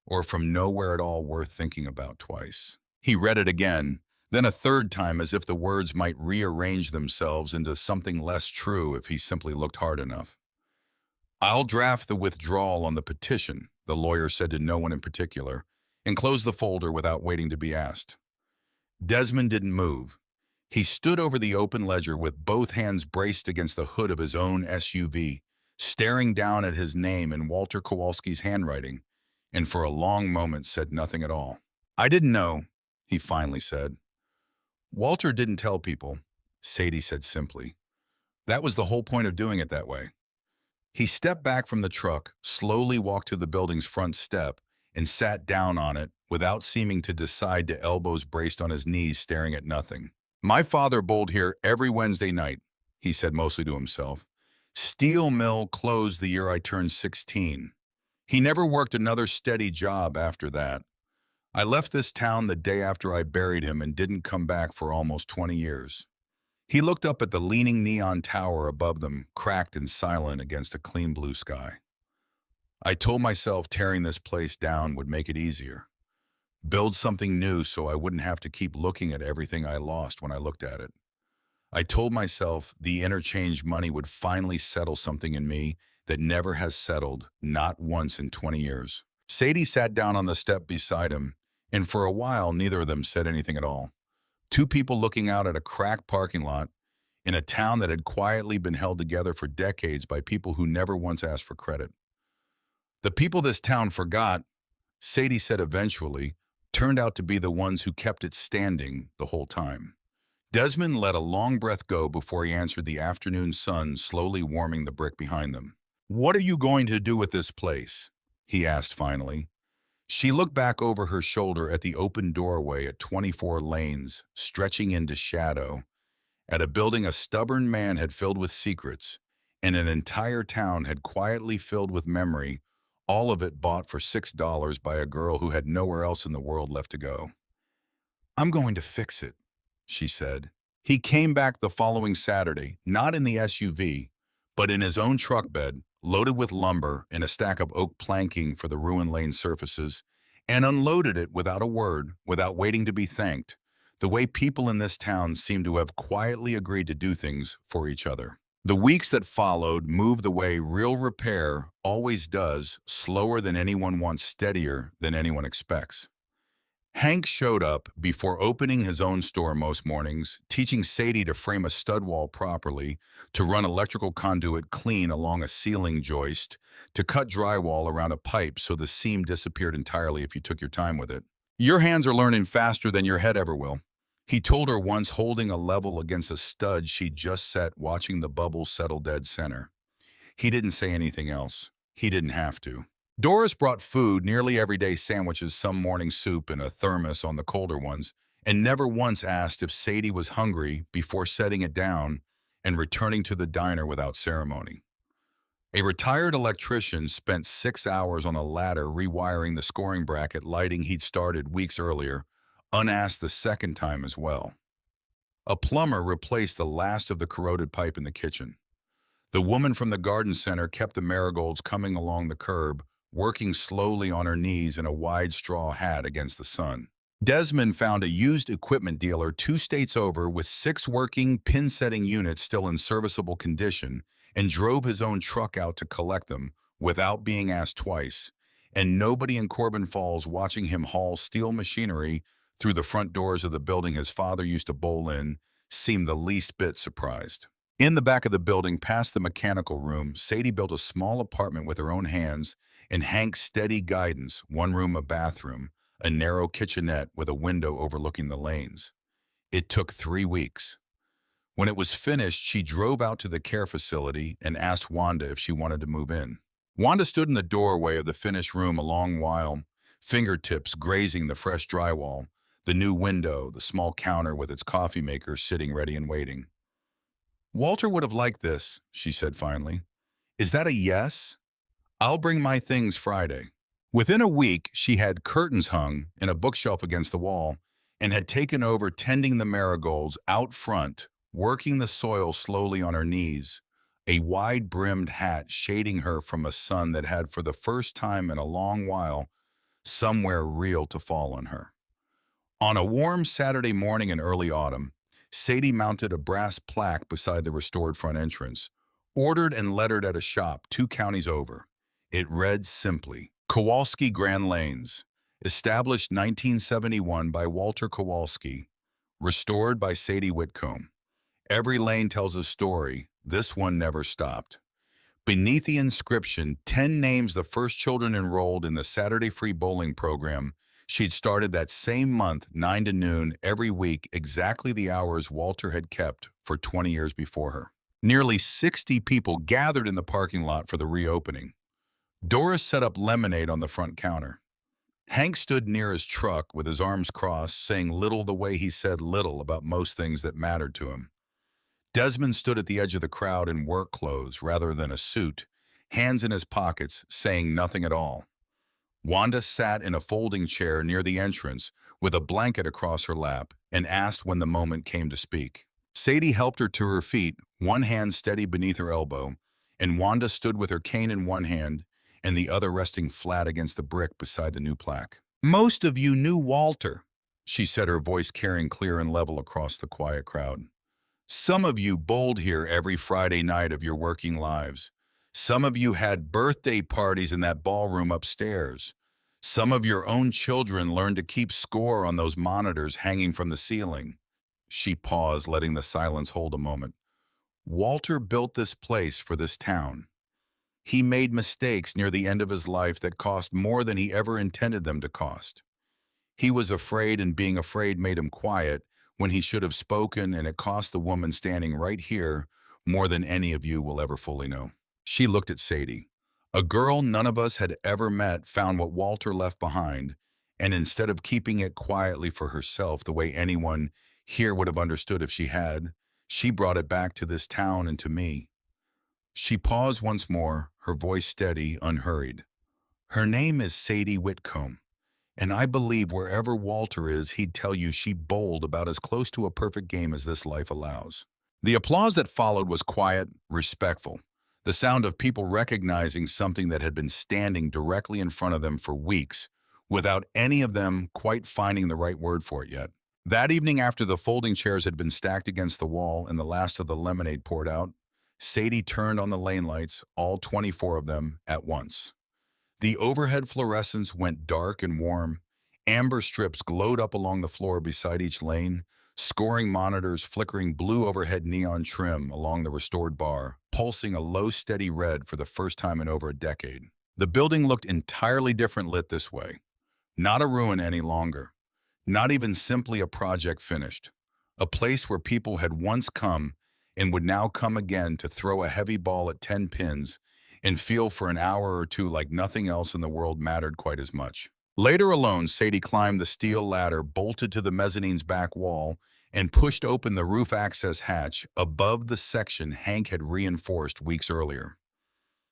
or from nowhere at all worth thinking about twice. He read it again, then a third time as if the words might rearrange themselves into something less true if he simply looked hard enough. I'll draft the withdrawal on the petition, the lawyer said to no one in particular, and closed the folder without waiting to be asked. Desmond didn't move. He stood over the open ledger with both hands braced against the hood of his own SUV, staring down at his name in Walter Kowalski's handwriting, and for a long moment said nothing at all. I didn't know, he finally said. Walter didn't tell people, Sadie said simply. That was the whole point of doing it that way. He stepped back from the truck, slowly walked to the building's front step, and sat down on it without seeming to decide to elbows braced on his knees staring at nothing. My father bowled here every Wednesday night, he said mostly to himself. Steel mill closed the year I turned 16. He never worked another steady job after that. I left this town the day after I buried him and didn't come back for almost 20 years. He looked up at the leaning neon tower above them, cracked and silent against a clean blue sky. I told myself tearing this place down would make it easier. Build something new so I wouldn't have to keep looking at everything I lost when I looked at it. I told myself the interchange money would finally settle something in me that never has settled, not once in 20 years. Sadie sat down on the step beside him, and for a while neither of them said anything at all. Two people looking out at a cracked parking lot in a town that had quietly been held together for decades by people who never once asked for credit. The people this town forgot, Sadie said eventually, turned out to be the ones who kept it standing the whole time. Desmond let a long breath go before he answered the afternoon sun slowly warming the brick behind them. "What are you going to do with this place?" he asked finally. She looked back over her shoulder at the open doorway at 24 lanes, stretching into shadow, at a building a stubborn man had filled with secrets, and an entire town had quietly filled with memory, all of it bought for $6 by a girl who had nowhere else in the world left to go. "I'm going to fix it," she said. He came back the following Saturday, not in the SUV, but in his own truck bed, loaded with lumber and a stack of oak planking for the ruined lane surfaces, and unloaded it without a word, without waiting to be thanked, the way people in this town seemed to have quietly agreed to do things for each other. The weeks that followed moved the way real repair always does, slower than anyone wants, steadier than anyone expects. Hank showed up before opening his own store most mornings, teaching Sadie to frame a stud wall properly, to run electrical conduit clean along a ceiling joist, to cut drywall around a pipe so the seam disappeared entirely if you took your time with it. "Your hands are learning faster than your head ever will," he told her once, holding a level against a stud she'd just set, watching the bubbles settle dead center. He didn't say anything else. He didn't have to. Doris brought food, nearly everyday sandwiches, some morning soup in a thermos on the colder ones, and never once asked if Sadie was hungry before setting it down and returning to the diner without ceremony. A retired electrician spent 6 hours on a ladder rewiring the scoring bracket lighting he'd started weeks earlier, unasked the second time as well. A plumber replaced the last of the corroded pipe in the kitchen. The woman from the garden center kept the marigolds coming along the curb, working slowly on her knees in a wide straw hat against the sun. Desmond found a used equipment dealer 2 states over with 6 working pin-setting units still in serviceable condition and drove his own truck out to collect them without being asked twice, and nobody in Corbin Falls watching him haul steel machinery through the front doors of the building his father used to bowl in seemed the least bit surprised. In the back of the building, past the mechanical room, Sadie built a small apartment with her own hands, and Hank's steady guidance, 1 room, a bathroom, a narrow kitchenette with a window overlooking the lanes. It took 3 weeks. When it was finished, she drove out to the care facility and asked Wanda if she wanted to move in. Wanda stood in the doorway of the finished room a long while, fingertips grazing the fresh drywall, the new window, the small counter with its coffee maker sitting ready and waiting. "Walter would have liked this," she said finally. "Is that a yes? I'll bring my things Friday." Within a week, she had curtains hung and a bookshelf against the wall, and had taken over tending the marigolds out front, working the soil slowly on her knees, a wide-brimmed hat shading her from a sun that had, for the first time in a long while, somewhere real to fall on her. On a warm Saturday morning in early autumn, Sadie mounted a brass plaque beside the restored front entrance, ordered and lettered at a shop 2 counties over. It read simply, "Kowalski Grand Lanes, established 1971 by Walter Kowalski, restored by Sadie Whitcomb. Every lane tells a story, this one never stopped." Beneath the inscription, 10 names the first children enrolled in the Saturday free bowling program she'd started that same month, 9 to noon, every week, exactly the hours Walter had kept for 20 years before her. Nearly 60 people gathered in the parking lot for the reopening. Doris set up lemonade on the front counter. Hank stood near his truck with his arms crossed, saying little the way he said little about most things that mattered to him. Desmond stood at the edge of the crowd in work clothes rather than a suit, hands in his pockets, saying nothing at all. Wanda sat in a folding chair near the entrance with a blanket across her lap and asked when the moment came to speak. Sadie helped her to her feet, one hand steady beneath her elbow, and Wanda stood with her cane in one hand and the other resting flat against the brick beside the new plaque. "Most of you knew Walter," she said, her voice carrying clear and level across the quiet crowd. "Some of you bowled here every Friday night of your working lives. Some of you had birthday parties in that ballroom upstairs. Some of your own children learned to keep score on those monitors hanging from the ceiling." She paused, letting the silence hold a moment. "Walter built this place for this town. He made mistakes near the end of his life that cost more than he ever intended them to cost. He was afraid, and being afraid made him quiet when he should have spoken, and it cost the woman standing right here more than any of you will ever fully know. She looked at Sadie. A girl none of us had ever met found what Walter left behind, and instead of keeping it quietly for herself the way anyone here would have understood if she had, she brought it back to this town and to me. She paused once more, her voice steady, unhurried. Her name is Sadie Whitcomb. And I believe wherever Walter is, he'd tell you she bowled about as close to a perfect game as this life allows. The applause that followed was quiet, respectful, the sound of people recognizing something that had been standing directly in front of them for weeks, without any of them quite finding the right word for it yet. That evening, after the folding chairs had been stacked against the wall and the last of the lemonade poured out, Sadie turned on the lane lights, all 24 of them, at once. The overhead fluorescence went dark and warm. Amber strips glowed up along the floor beside each lane, scoring monitors flickering blue overhead neon trim along the restored bar, pulsing a low, steady red for the first time in over a decade. The building looked entirely different lit this way. Not a ruin any longer. Not even simply a project finished. A place where people had once come and would now come again to throw a heavy ball at 10 pins and feel for an hour or two like nothing else in the world mattered quite as much. Later alone, Sadie climbed the steel ladder, bolted to the mezzanine's back wall, and pushed open the roof access hatch above the section Hank had reinforced weeks earlier.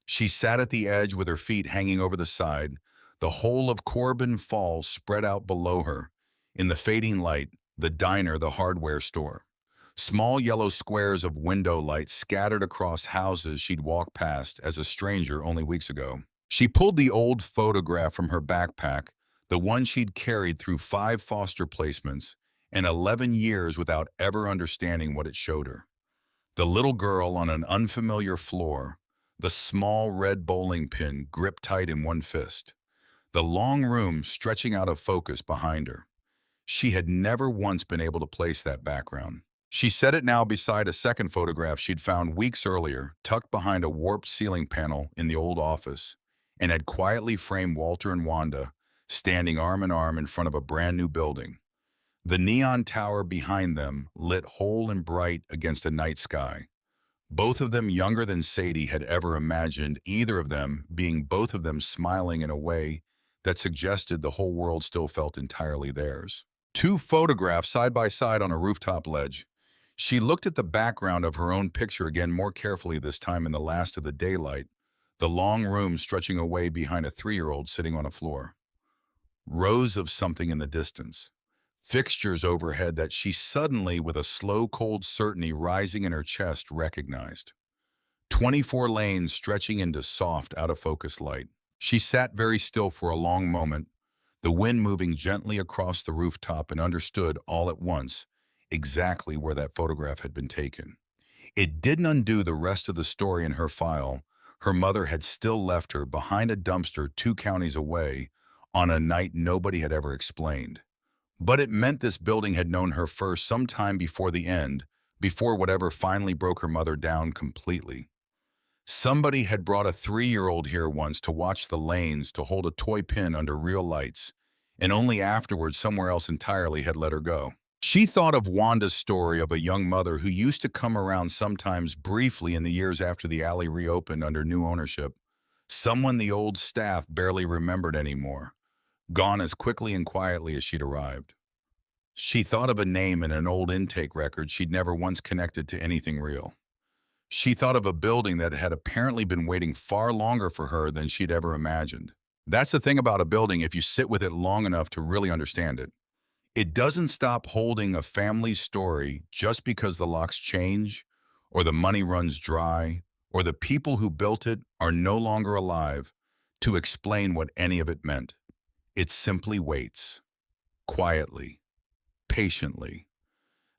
She sat at the edge with her feet hanging over the side, the whole of Corbin Falls spread out below her. In the fading light, the diner, the hardware store. Small yellow squares of window light scattered across houses she'd walked past as a stranger only weeks ago. She pulled the old photograph from her backpack, the one she'd carried through 5 foster placements and 11 years without ever understanding what it showed her. The little girl on an unfamiliar floor, the small red bowling pin gripped tight in one fist, the long room stretching out of focus behind her. She had never once been able to place that background. She set it now beside a second photograph she'd found weeks earlier, tucked behind a warped ceiling panel in the old office, and had quietly framed Walter and Wanda, standing arm in arm in front of a brand new building. The neon tower behind them lit whole and bright against a night sky. Both of them younger than Sadie had ever imagined, either of them being both of them smiling in a way that suggested the whole world still felt entirely theirs. 2 photographs side by side on a rooftop ledge. She looked at the background of her own picture again more carefully this time in the last of the daylight, the long room stretching away behind a 3-year-old sitting on a floor. Rows of something in the distance. Fixtures overhead that she suddenly, with a slow, cold certainty rising in her chest, recognized. 24 lanes stretching into soft, out-of-focus light. She sat very still for a long moment, the wind moving gently across the rooftop, and understood all at once exactly where that photograph had been taken. It didn't undo the rest of the story in her file. Her mother had still left her behind a dumpster 2 counties away on a night nobody had ever explained. But it meant this building had known her first sometime before the end, before whatever finally broke her mother down completely. Somebody had brought a 3-year-old here once to watch the lanes, to hold a toy pin under real lights, and only afterwards somewhere else entirely had let her go. She thought of Wanda's story of a young mother who used to come around sometimes briefly in the years after the alley reopened under new ownership, someone the old staff barely remembered anymore, gone as quickly and quietly as she'd arrived. She thought of a name in an old intake record she'd never once connected to anything real. She thought of a building that had apparently been waiting far longer for her than she'd ever imagined. That's the thing about a building, if you sit with it long enough to really understand it. It doesn't stop holding a family's story just because the locks change, or the money runs dry, or the people who built it are no longer alive to explain what any of it meant. It simply waits, quietly, patiently.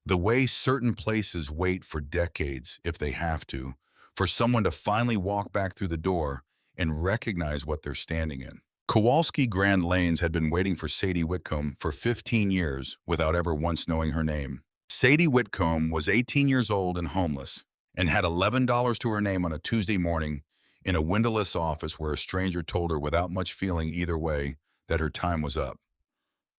The way certain places wait for decades, if they have to, for someone to finally walk back through the door and recognize what they're standing in. Kowalski Grand Lanes had been waiting for Sadie Whitcomb for 15 years without ever once knowing her name. Sadie Whitcomb was 18 years old and homeless, and had $11 to her name on a Tuesday morning in a windowless office where a stranger told her without much feeling either way that her time was up.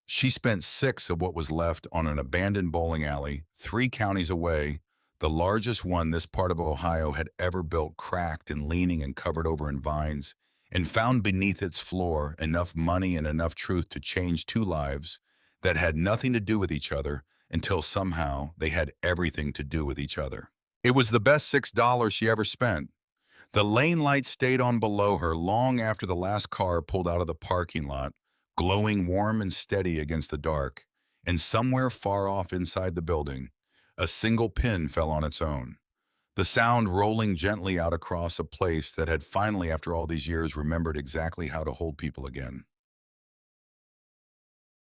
She spent 6 of what was left on an abandoned bowling alley, 3 counties away, the largest one this part of Ohio had ever built, cracked and leaning and covered over in vines, and found beneath its floor enough money and enough truth to change 2 lives that had nothing to do with each other until somehow they had everything to do with each other. It was the best $6 she ever spent. The lane light stayed on below her long after the last car pulled out of the parking lot, glowing warm and steady against the dark, and somewhere far off inside the building, a single pin fell on its own, the sound rolling gently out across a place that had finally, after all these years, remembered exactly how to hold people again.